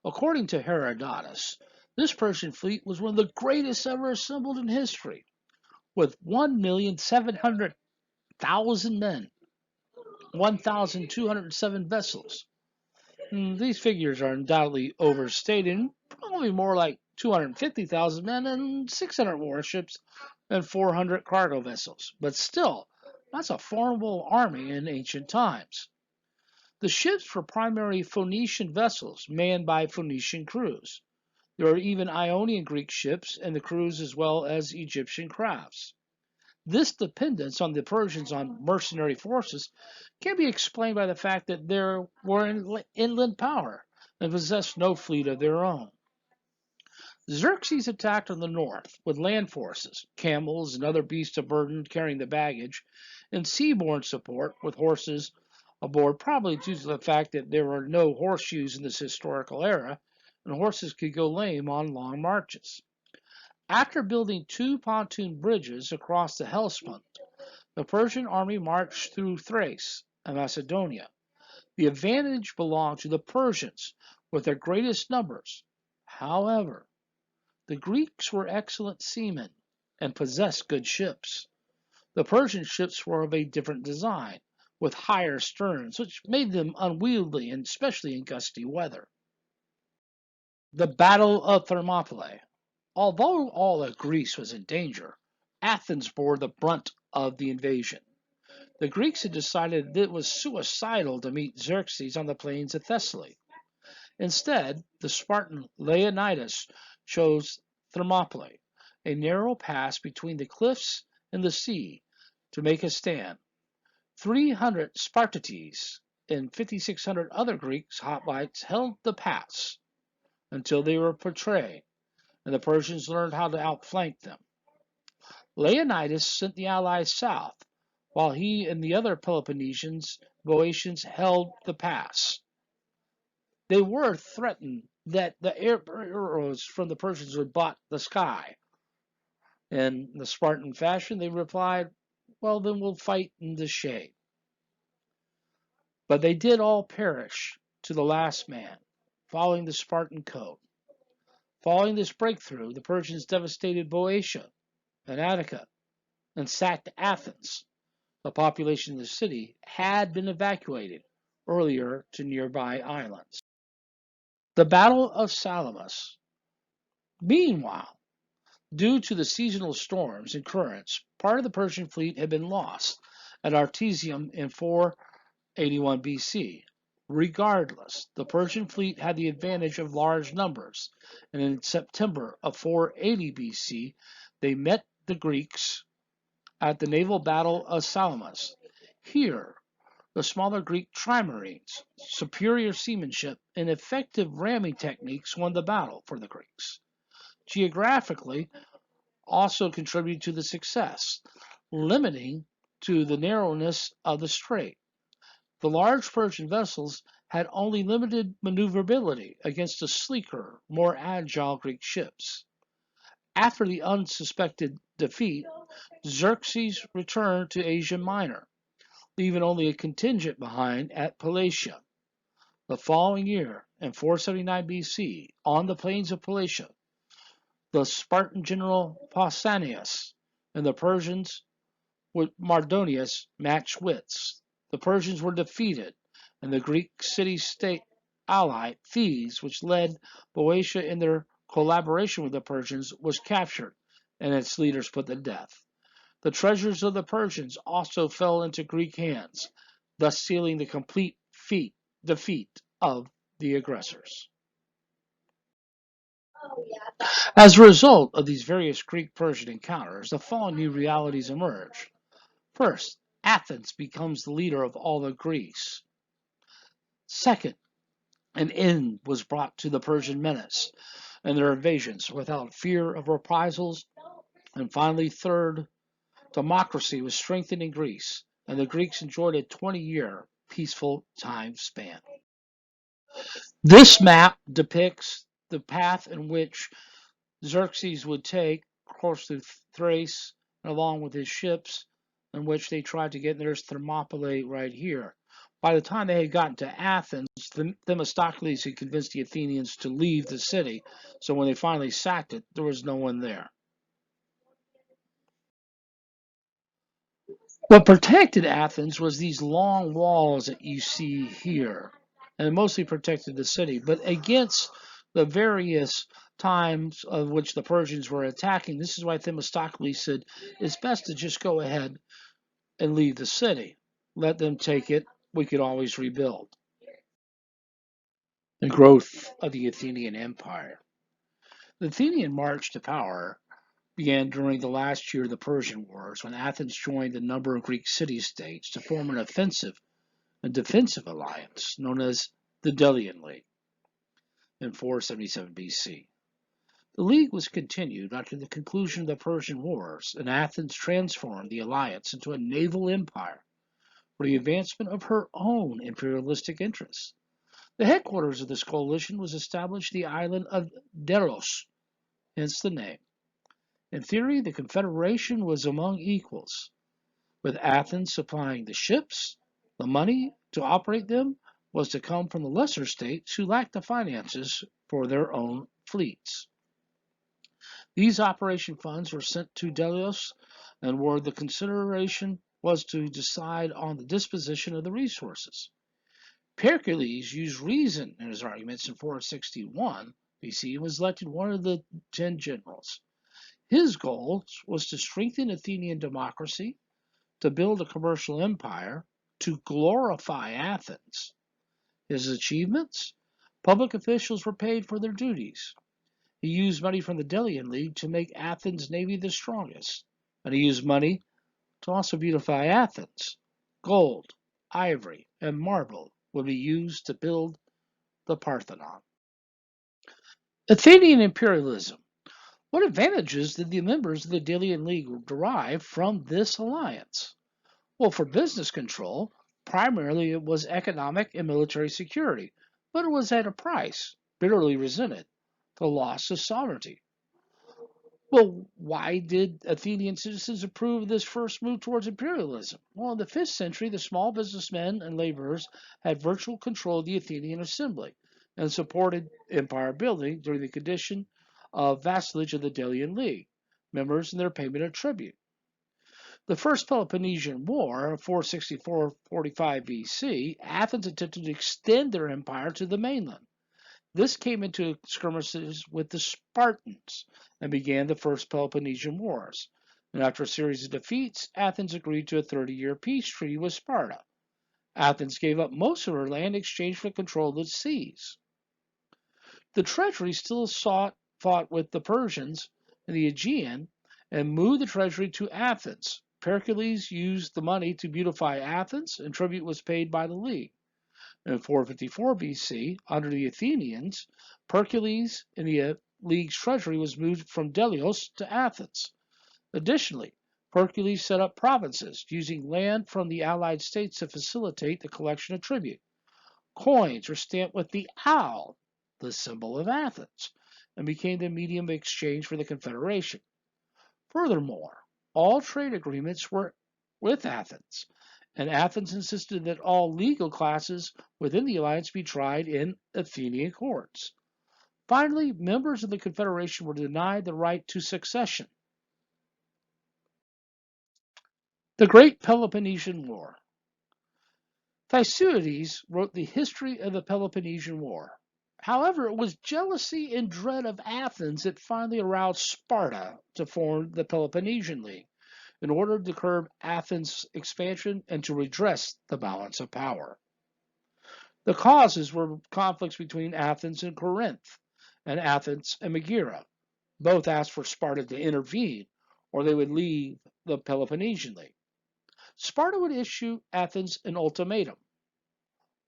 According to Herodotus, this Persian fleet was one of the greatest ever assembled in history, with 1,700,000 men, 1,207 vessels. These figures are undoubtedly overstated, probably more like 250,000 men and 600 warships and 400 cargo vessels. But still, that's a formidable army in ancient times. The ships were primarily Phoenician vessels manned by Phoenician crews. There were even Ionian Greek ships and the crews as well as Egyptian crafts. This dependence on the Persians on mercenary forces can be explained by the fact that they were in inland power and possessed no fleet of their own. Xerxes attacked on the north with land forces, camels and other beasts of burden carrying the baggage, and seaborne support with horses aboard, probably due to the fact that there were no horseshoes in this historical era, and horses could go lame on long marches. After building 2 pontoon bridges across the Hellespont, the Persian army marched through Thrace and Macedonia. The advantage belonged to the Persians with their greatest numbers. However, the Greeks were excellent seamen and possessed good ships. The Persian ships were of a different design, with higher sterns, which made them unwieldy, and especially in gusty weather. The Battle of Thermopylae. Although all of Greece was in danger, Athens bore the brunt of the invasion. The Greeks had decided that it was suicidal to meet Xerxes on the plains of Thessaly. Instead, the Spartan Leonidas chose Thermopylae, a narrow pass between the cliffs and the sea, to make a stand. 300 Spartiates and 5,600 other Greeks hoplites held the pass until they were betrayed, and the Persians learned how to outflank them. Leonidas sent the allies south, while he and the other Peloponnesians, Boeotians, held the pass. They were threatened that the arrows from the Persians would blot the sky. In the Spartan fashion, they replied, "Well, then we'll fight in the shade." But they did all perish to the last man, following the Spartan code. Following this breakthrough, the Persians devastated Boeotia and Attica and sacked Athens. The population of the city had been evacuated earlier to nearby islands. The Battle of Salamis. Meanwhile, due to the seasonal storms and currents, part of the Persian fleet had been lost at Artesium in 481 BC. Regardless, the Persian fleet had the advantage of large numbers, and in September of 480 BC, they met the Greeks at the naval battle of Salamis. Here, the smaller Greek trimarines, superior seamanship, and effective ramming techniques won the battle for the Greeks. Geographically, also contributed to the success, limiting to the narrowness of the strait. The large Persian vessels had only limited maneuverability against the sleeker, more agile Greek ships. After the unsuspected defeat, Xerxes returned to Asia Minor, leaving only a contingent behind at Palatium. The following year, in 479 BC, on the plains of Palatium, the Spartan general Pausanias and the Persians with Mardonius matched wits. The Persians were defeated, and the Greek city-state ally, Thebes, which led Boeotia in their collaboration with the Persians, was captured and its leaders put to death. The treasures of the Persians also fell into Greek hands, thus sealing the complete defeat of the aggressors. As a result of these various Greek-Persian encounters, the following new realities emerge. First, Athens becomes the leader of all the Greeks. Second, an end was brought to the Persian menace and their invasions without fear of reprisals. And finally, third, democracy was strengthened in Greece, and the Greeks enjoyed a 20-year peaceful time span. This map depicts the path in which Xerxes would take, course through Thrace, along with his ships, in which they tried to get. There's Thermopylae right here. By the time they had gotten to Athens, Themistocles had convinced the Athenians to leave the city, so when they finally sacked it, there was no one there. What protected Athens was these long walls that you see here, and it mostly protected the city, but against the various times of which the Persians were attacking, this is why Themistocles said, it's best to just go ahead and leave the city. Let them take it. We could always rebuild. The growth of the Athenian Empire. The Athenian march to power began during the last year of the Persian Wars, when Athens joined a number of Greek city-states to form an offensive and defensive alliance known as the Delian League in 477 BC. The league was continued after the conclusion of the Persian Wars, and Athens transformed the alliance into a naval empire for the advancement of her own imperialistic interests. The headquarters of this coalition was established in the island of Darius, hence the name. In theory, the confederation was among equals, with Athens supplying the ships. The money to operate them was to come from the lesser states who lacked the finances for their own fleets. These operation funds were sent to Delius, and where the consideration was to decide on the disposition of the resources. Pericles used reason in his arguments in 461 BC and was elected one of the 10 generals. His goal was to strengthen Athenian democracy, to build a commercial empire, to glorify Athens. His achievements? Public officials were paid for their duties. He used money from the Delian League to make Athens' navy the strongest, and he used money to also beautify Athens. Gold, ivory, and marble would be used to build the Parthenon. Athenian Imperialism. What advantages did the members of the Delian League derive from this alliance? Well, for business control, primarily it was economic and military security, but it was at a price, bitterly resented, the loss of sovereignty. Well, why did Athenian citizens approve of this first move towards imperialism? Well, in the 5th century, the small businessmen and laborers had virtual control of the Athenian assembly and supported empire building during the condition of vassalage of the Delian League, members in their payment of tribute. The First Peloponnesian War, 464-45 BC, Athens attempted to extend their empire to the mainland. This came into skirmishes with the Spartans and began the First Peloponnesian Wars. And after a series of defeats, Athens agreed to a 30-year peace treaty with Sparta. Athens gave up most of her land in exchange for control of the seas. The treasury still fought with the Persians in the Aegean and moved the treasury to Athens. Pericles used the money to beautify Athens, and tribute was paid by the League. In 454 BC, under the Athenians, Pericles in the League's treasury was moved from Delios to Athens. Additionally, Pericles set up provinces, using land from the allied states to facilitate the collection of tribute. Coins were stamped with the owl, the symbol of Athens, and became the medium of exchange for the Confederation. Furthermore, all trade agreements were with Athens, and Athens insisted that all legal classes within the alliance be tried in Athenian courts. Finally, members of the Confederation were denied the right to succession. The Great Peloponnesian War. Thucydides wrote the history of the Peloponnesian War. However, it was jealousy and dread of Athens that finally aroused Sparta to form the Peloponnesian League in order to curb Athens' expansion and to redress the balance of power. The causes were conflicts between Athens and Corinth, and Athens and Megara. Both asked for Sparta to intervene, or they would leave the Peloponnesian League. Sparta would issue Athens an ultimatum,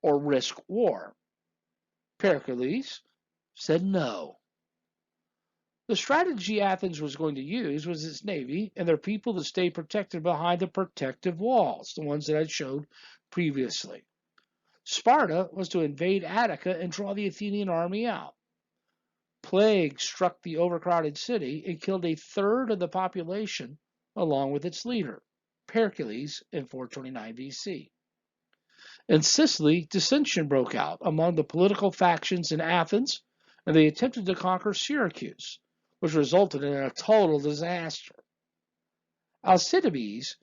or risk war. Pericles said no. The strategy Athens was going to use was its navy and their people to stay protected behind the protective walls, the ones that I showed previously. Sparta was to invade Attica and draw the Athenian army out. Plague struck the overcrowded city and killed a third of the population along with its leader, Pericles, in 429 BC. In Sicily, dissension broke out among the political factions in Athens, and they attempted to conquer Syracuse, which resulted in a total disaster. Alcibiades,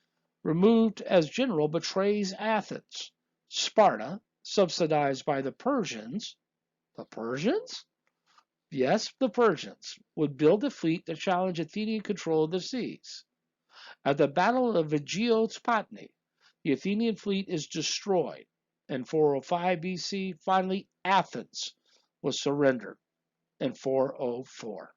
removed as general, betrays Athens. Sparta, subsidized by the Persians, Yes, the Persians, would build a fleet to challenge Athenian control of the seas. At the Battle of Aegios-Patni, the Athenian fleet is destroyed. In 405 BC, finally Athens was surrendered in 404.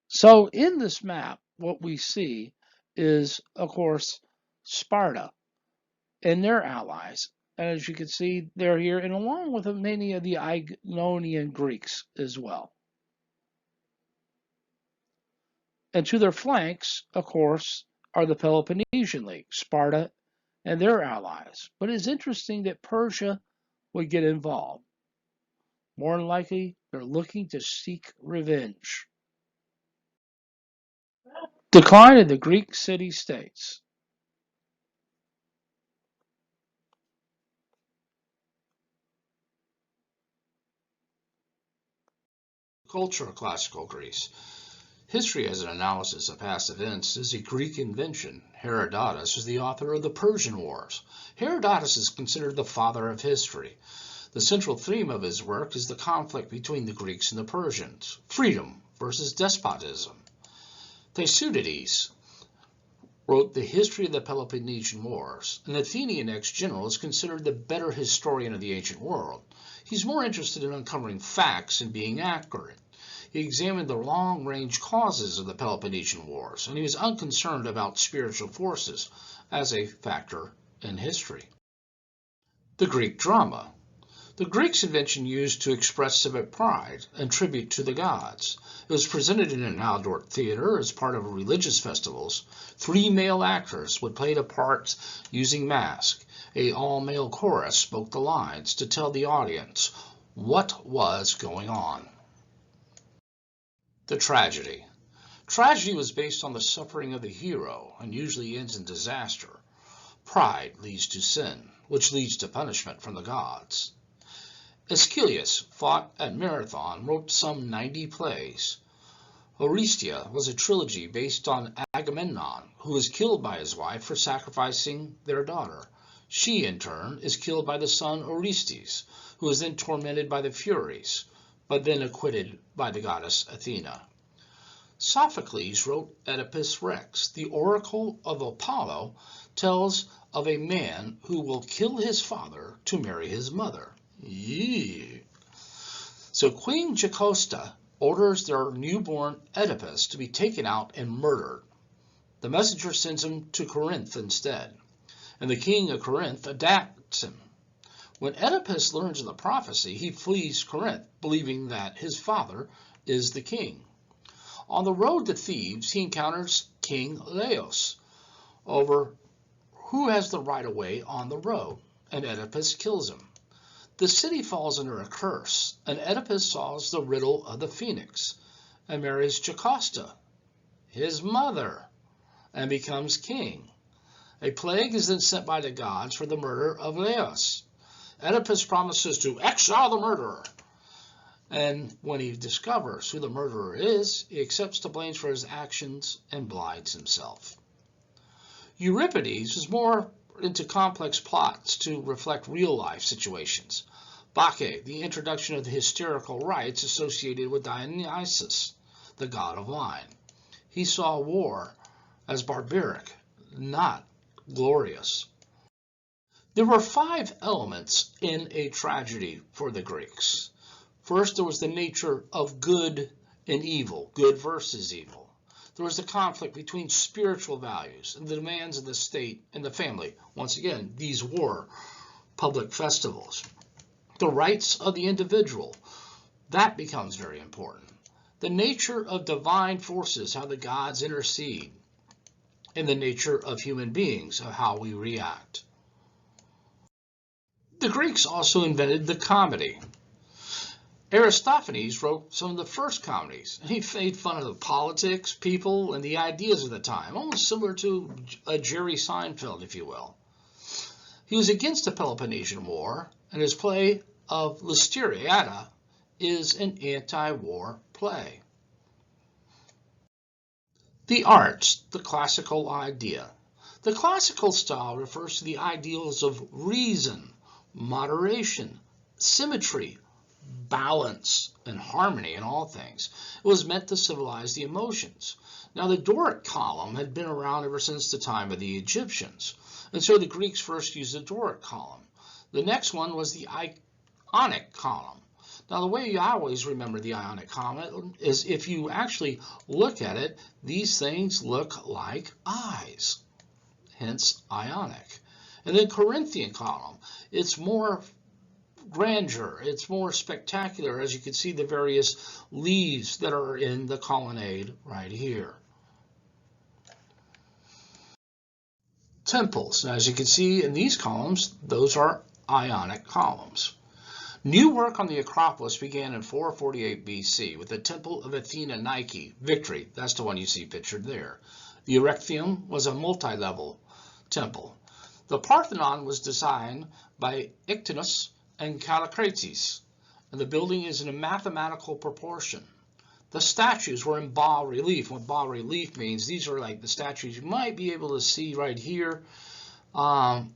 So in this map, what we see is, of course, Sparta and their allies. And as you can see, they're here, and along with many of the Ionian Greeks as well. And to their flanks, of course, are the Peloponnesian League, Sparta and their allies. But it's interesting that Persia would get involved. More than likely, they're looking to seek revenge. Decline of the Greek city-states. Culture of classical Greece. History as an analysis of past events is a Greek invention. Herodotus is the author of the Persian Wars. Herodotus is considered the father of history. The central theme of his work is the conflict between the Greeks and the Persians, freedom versus despotism. Thucydides wrote the history of the Peloponnesian Wars. An Athenian ex-general is considered the better historian of the ancient world. He's more interested in uncovering facts and being accurate. He examined the long-range causes of the Peloponnesian Wars, and he was unconcerned about spiritual forces as a factor in history. The Greek drama. The Greeks' invention used to express civic pride and tribute to the gods. It was presented in an outdoor theater as part of religious festivals. 3 male actors would play the parts using masks. An all-male chorus spoke the lines to tell the audience what was going on. The tragedy. Tragedy was based on the suffering of the hero and usually ends in disaster. Pride leads to sin, which leads to punishment from the gods. Aeschylus fought at Marathon, wrote some 90 plays. Orestia was a trilogy based on Agamemnon, who was killed by his wife for sacrificing their daughter. She, in turn, is killed by the son Orestes, who is then tormented by the Furies, but then acquitted by the goddess Athena. Sophocles wrote Oedipus Rex. The oracle of Apollo tells of a man who will kill his father to marry his mother. Yee. So Queen Jocasta orders their newborn Oedipus to be taken out and murdered. The messenger sends him to Corinth instead, and the king of Corinth adapts him. When Oedipus learns of the prophecy, he flees Corinth, believing that his father is the king. On the road to Thebes, he encounters King Laos over who has the right-of-way on the road, and Oedipus kills him. The city falls under a curse, and Oedipus solves the riddle of the phoenix and marries Jocasta, his mother, and becomes king. A plague is then sent by the gods for the murder of Laos. Oedipus promises to exile the murderer, and when he discovers who the murderer is, he accepts the blame for his actions and blinds himself. Euripides is more into complex plots to reflect real-life situations. Bacchae, the introduction of the hysterical rites associated with Dionysus, the god of wine. He saw war as barbaric, not glorious. There were 5 elements in a tragedy for the Greeks. First, there was the nature of good and evil, good versus evil. There was the conflict between spiritual values and the demands of the state and the family. Once again, these were public festivals. The rights of the individual, that becomes very important. The nature of divine forces, how the gods intercede, and the nature of human beings, of how we react. The Greeks also invented the comedy. Aristophanes wrote some of the first comedies, and he made fun of the politics, people, and the ideas of the time, almost similar to a Jerry Seinfeld, if you will. He was against the Peloponnesian War, and his play of Lysteriata is an anti-war play. The arts, the classical idea. The classical style refers to the ideals of reason, moderation, symmetry, balance, and harmony in all things. It was meant to civilize the emotions. Now, the Doric column had been around ever since the time of the Egyptians, and so the Greeks first used the Doric column. The next one was the Ionic column. Now, the way I always remember the Ionic column is if you actually look at it, these things look like eyes, hence Ionic. And then Corinthian column, it's more grandeur, it's more spectacular, as you can see the various leaves that are in the colonnade right here. Temples, as you can see in these columns, those are Ionic columns. New work on the Acropolis began in 448 BC with the Temple of Athena Nike, Victory. That's the one you see pictured there. The Erechtheum was a multi-level temple. The Parthenon was designed by Ictinus and Callicrates, and the building is in a mathematical proportion. The statues were in bas-relief. What bas-relief means, these are like the statues you might be able to see right here up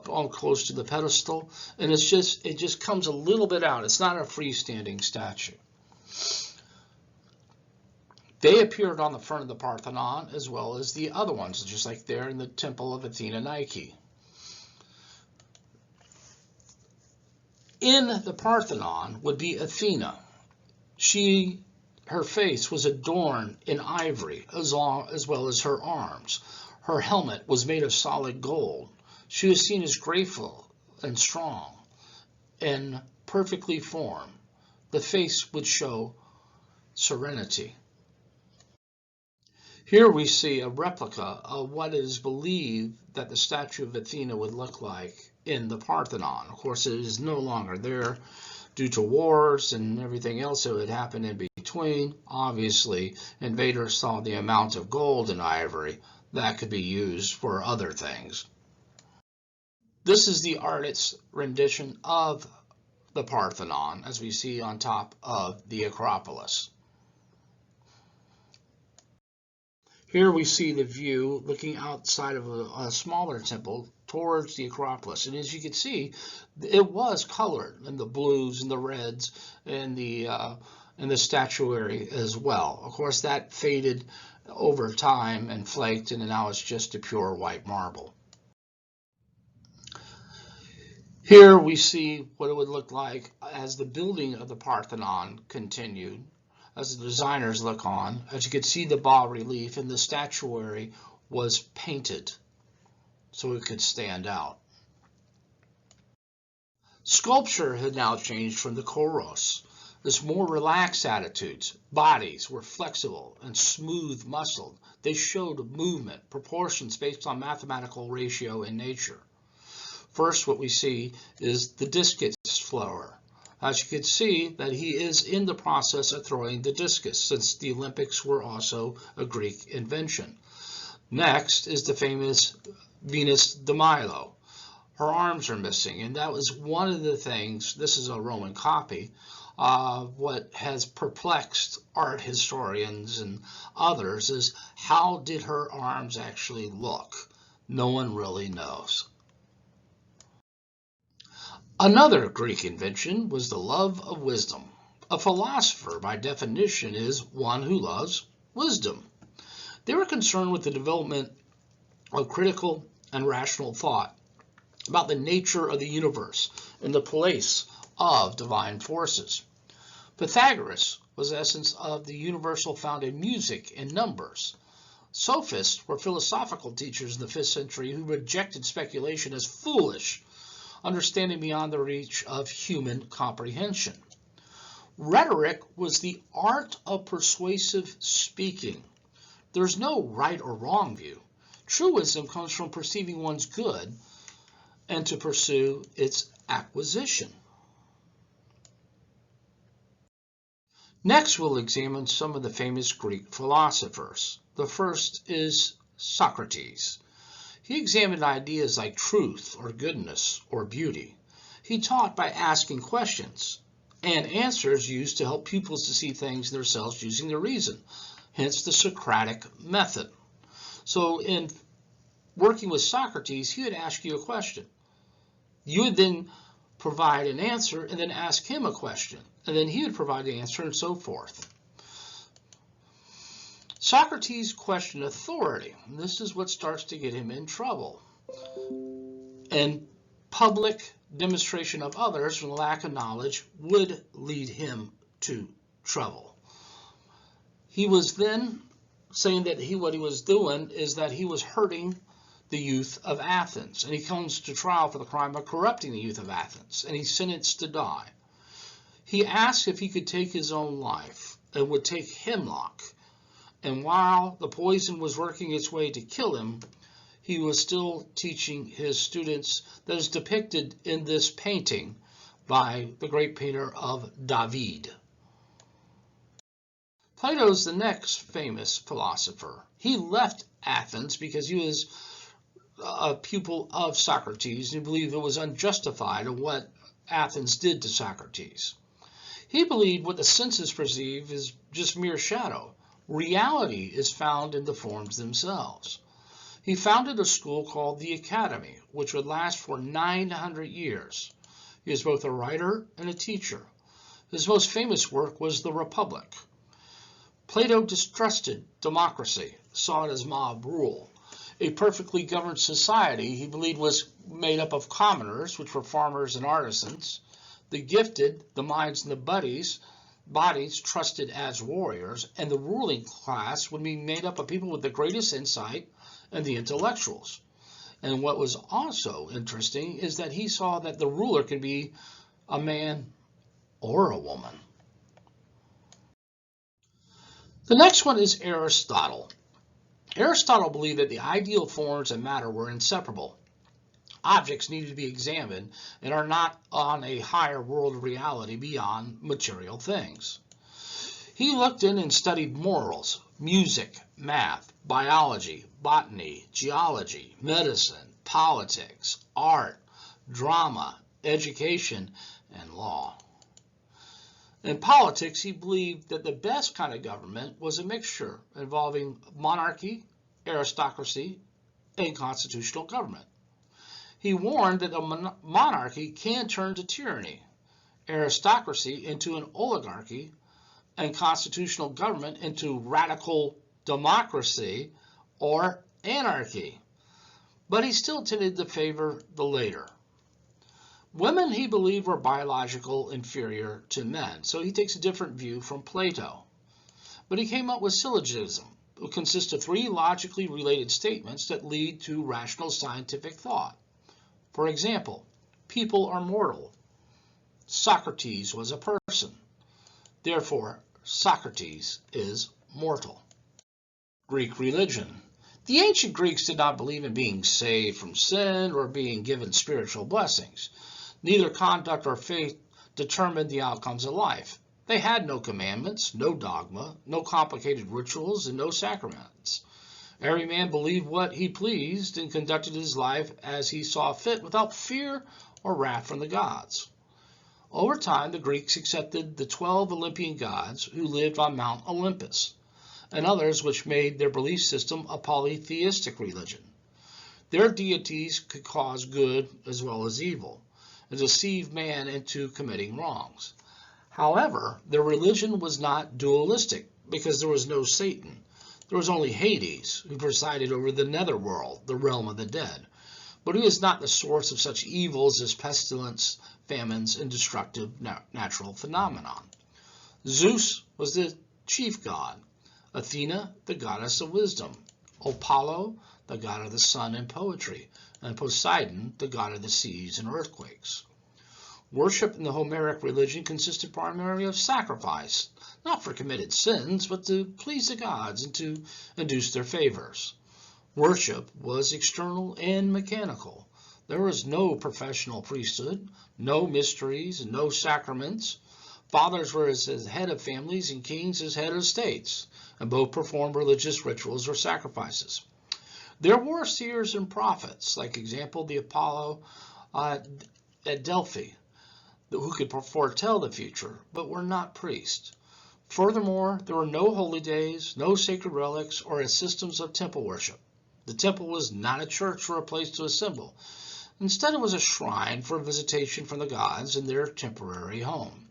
on close to the pedestal, and it just comes a little bit out. It's not a freestanding statue. They appeared on the front of the Parthenon as well as the other ones, just like there in the Temple of Athena Nike. In the Parthenon would be Athena. Her face was adorned in ivory as well as her arms. Her helmet was made of solid gold. She was seen as graceful and strong and perfectly formed. The face would show serenity. Here we see a replica of what is believed that the statue of Athena would look like in the Parthenon. Of course, it is no longer there due to wars and everything else that had happened in between. Obviously, invaders saw the amount of gold and ivory that could be used for other things. This is the artist's rendition of the Parthenon, as we see on top of the Acropolis. Here we see the view looking outside of a smaller temple towards the Acropolis. And as you can see, it was colored in the blues and the reds and the statuary as well. Of course, that faded over time and flaked, and now it's just a pure white marble. Here we see what it would look like as the building of the Parthenon continued, as the designers look on. As you can see, the bas-relief and the statuary was painted so it could stand out. Sculpture had now changed from the Choros. There's more relaxed attitudes. Bodies were flexible and smooth muscled. They showed movement, proportions based on mathematical ratio in nature. First, what we see is the discus thrower. As you can see that he is in the process of throwing the discus, since the Olympics were also a Greek invention. Next is the famous Venus de Milo. Her arms are missing, and that was one of the things, this is a Roman copy, what has perplexed art historians and others is how did her arms actually look? No one really knows. Another Greek invention was the love of wisdom. A philosopher, by definition, is one who loves wisdom. They were concerned with the development of critical and rational thought about the nature of the universe and the place of divine forces. Pythagoras was the essence of the universal found in music and numbers. Sophists were philosophical teachers in the 5th century who rejected speculation as foolish, understanding beyond the reach of human comprehension. Rhetoric was the art of persuasive speaking. There's no right or wrong view. True wisdom comes from perceiving one's good and to pursue its acquisition. Next, we'll examine some of the famous Greek philosophers. The first is Socrates. He examined ideas like truth or goodness or beauty. He taught by asking questions and answers used to help pupils to see things in themselves using their reason, hence the Socratic method. So in working with Socrates, he would ask you a question. You would then provide an answer and then ask him a question, and then he would provide the answer and so forth. Socrates questioned authority. This is what starts to get him in trouble. And public demonstration of others from lack of knowledge would lead him to trouble. He was then saying that what he was doing is that he was hurting the youth of Athens, and he comes to trial for the crime of corrupting the youth of Athens, and he's sentenced to die. He asked if he could take his own life and would take hemlock, and while the poison was working its way to kill him, he was still teaching his students, that is depicted in this painting by the great painter of David. Plato's the next famous philosopher. He left Athens because he was a pupil of Socrates, and he believed it was unjustified of what Athens did to Socrates. He believed what the senses perceive is just mere shadow. Reality is found in the forms themselves. He founded a school called the Academy, which would last for 900 years. He was both a writer and a teacher. His most famous work was The Republic. Plato distrusted democracy, saw it as mob rule. A perfectly governed society, he believed, was made up of commoners, which were farmers and artisans, the gifted, the minds and the bodies trusted as warriors, and the ruling class would be made up of people with the greatest insight and the intellectuals. And what was also interesting is that he saw that the ruler could be a man or a woman. The next one is Aristotle. Aristotle believed that the ideal forms of matter were inseparable. Objects needed to be examined and are not on a higher world of reality beyond material things. He looked in and studied morals, music, math, biology, botany, geology, medicine, politics, art, drama, education, and law. In politics, he believed that the best kind of government was a mixture involving monarchy, aristocracy, and constitutional government. He warned that a monarchy can turn to tyranny, aristocracy into an oligarchy, and constitutional government into radical democracy or anarchy. But he still tended to favor the later. Women, he believed, were biological inferior to men, so he takes a different view from Plato. But he came up with syllogism, which consists of 3 logically related statements that lead to rational scientific thought. For example, people are mortal. Socrates was a person. Therefore, Socrates is mortal. Greek religion. The ancient Greeks did not believe in being saved from sin or being given spiritual blessings. Neither conduct or faith determined the outcomes of life. They had no commandments, no dogma, no complicated rituals, and no sacraments. Every man believed what he pleased and conducted his life as he saw fit without fear or wrath from the gods. Over time, the Greeks accepted the 12 Olympian gods who lived on Mount Olympus, and others which made their belief system a polytheistic religion. Their deities could cause good as well as evil, and deceive man into committing wrongs. However, their religion was not dualistic because there was no Satan. There was only Hades, who presided over the netherworld, the realm of the dead. But he was not the source of such evils as pestilence, famines, and destructive natural phenomena. Zeus was the chief god, Athena the goddess of wisdom, Apollo the god of the sun and poetry, and Poseidon the god of the seas and earthquakes. Worship in the Homeric religion consisted primarily of sacrifice, not for committed sins, but to please the gods and to induce their favors. Worship was external and mechanical. There was no professional priesthood, no mysteries, and no sacraments. Fathers were as head of families and kings as head of states, and both performed religious rituals or sacrifices. There were seers and prophets, like example the Apollo at Delphi, who could foretell the future, but were not priests. Furthermore, there were no holy days, no sacred relics, or systems of temple worship. The temple was not a church or a place to assemble. Instead, it was a shrine for visitation from the gods in their temporary home.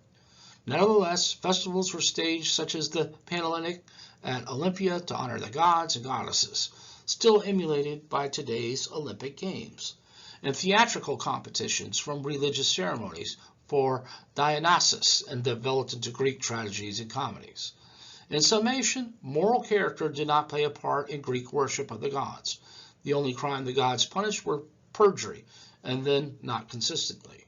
Nevertheless, festivals were staged such as the Panhellenic at Olympia to honor the gods and goddesses, still emulated by today's Olympic Games, and theatrical competitions from religious ceremonies for Dionysus and developed into Greek tragedies and comedies. In summation, moral character did not play a part in Greek worship of the gods. The only crime the gods punished were perjury, and then not consistently.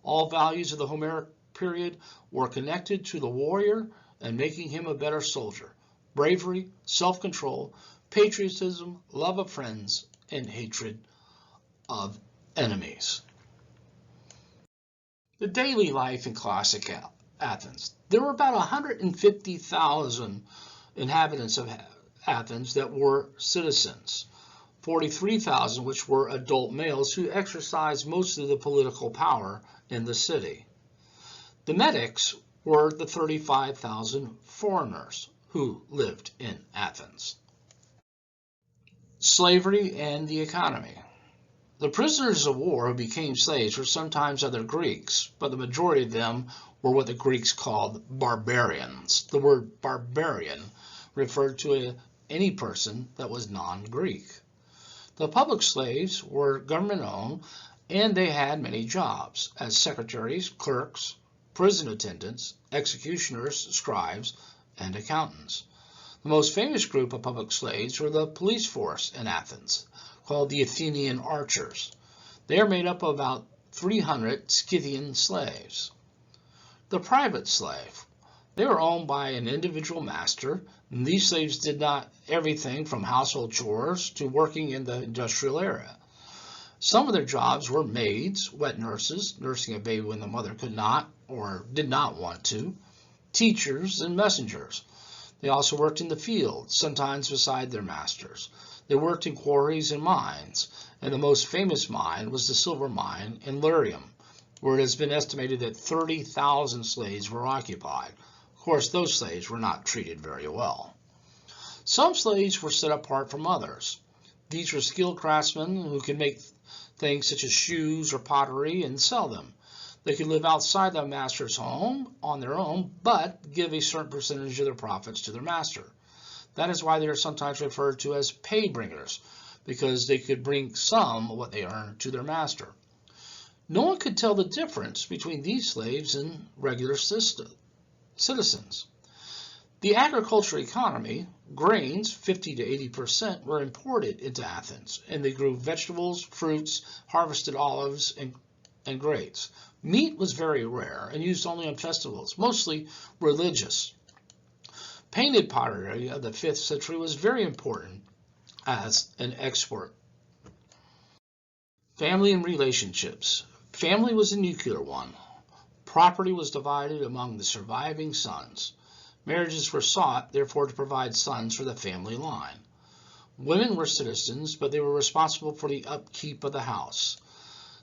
All values of the Homeric period were connected to the warrior and making him a better soldier: bravery, self-control, patriotism, love of friends, and hatred of enemies. The daily life in classic Athens. There were about 150,000 inhabitants of Athens that were citizens, 43,000 which were adult males who exercised most of the political power in the city. The Metics were the 35,000 foreigners who lived in Athens. Slavery and the economy. The prisoners of war who became slaves were sometimes other Greeks, but the majority of them were what the Greeks called barbarians. The word barbarian referred to any person that was non-Greek. The public slaves were government-owned, and they had many jobs as secretaries, clerks, prison attendants, executioners, scribes, and accountants. The most famous group of public slaves were the police force in Athens, called the Athenian archers. They are made up of about 300 Scythian slaves. The private slave. They were owned by an individual master, and these slaves did not everything from household chores to working in the industrial area. Some of their jobs were maids, wet nurses, nursing a baby when the mother could not or did not want to, teachers, and messengers. They also worked in the field, sometimes beside their masters. They worked in quarries and mines, and the most famous mine was the silver mine in Lurium, where it has been estimated that 30,000 slaves were occupied. Of course, those slaves were not treated very well. Some slaves were set apart from others. These were skilled craftsmen who could make things such as shoes or pottery and sell them. They could live outside the master's home on their own, but give a certain percentage of their profits to their master. That is why they are sometimes referred to as pay bringers, because they could bring some of what they earned to their master. No one could tell the difference between these slaves and regular citizens. The agricultural economy, grains, 50 to 80%, were imported into Athens, and they grew vegetables, fruits, harvested olives, and grapes. Meat was very rare and used only on festivals, mostly religious. Painted pottery of the 5th century was very important as an export. Family and relationships. Family was a nuclear one. Property was divided among the surviving sons. Marriages were sought, therefore, to provide sons for the family line. Women were citizens, but they were responsible for the upkeep of the house.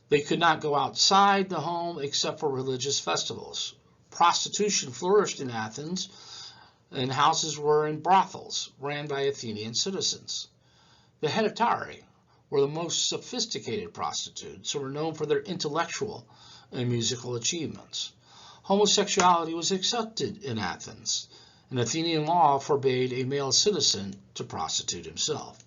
They could not go outside the home except for religious festivals. Prostitution flourished in Athens, and houses were in brothels ran by Athenian citizens. The hetairai were the most sophisticated prostitutes and were known for their intellectual and musical achievements. Homosexuality was accepted in Athens, and Athenian law forbade a male citizen to prostitute himself.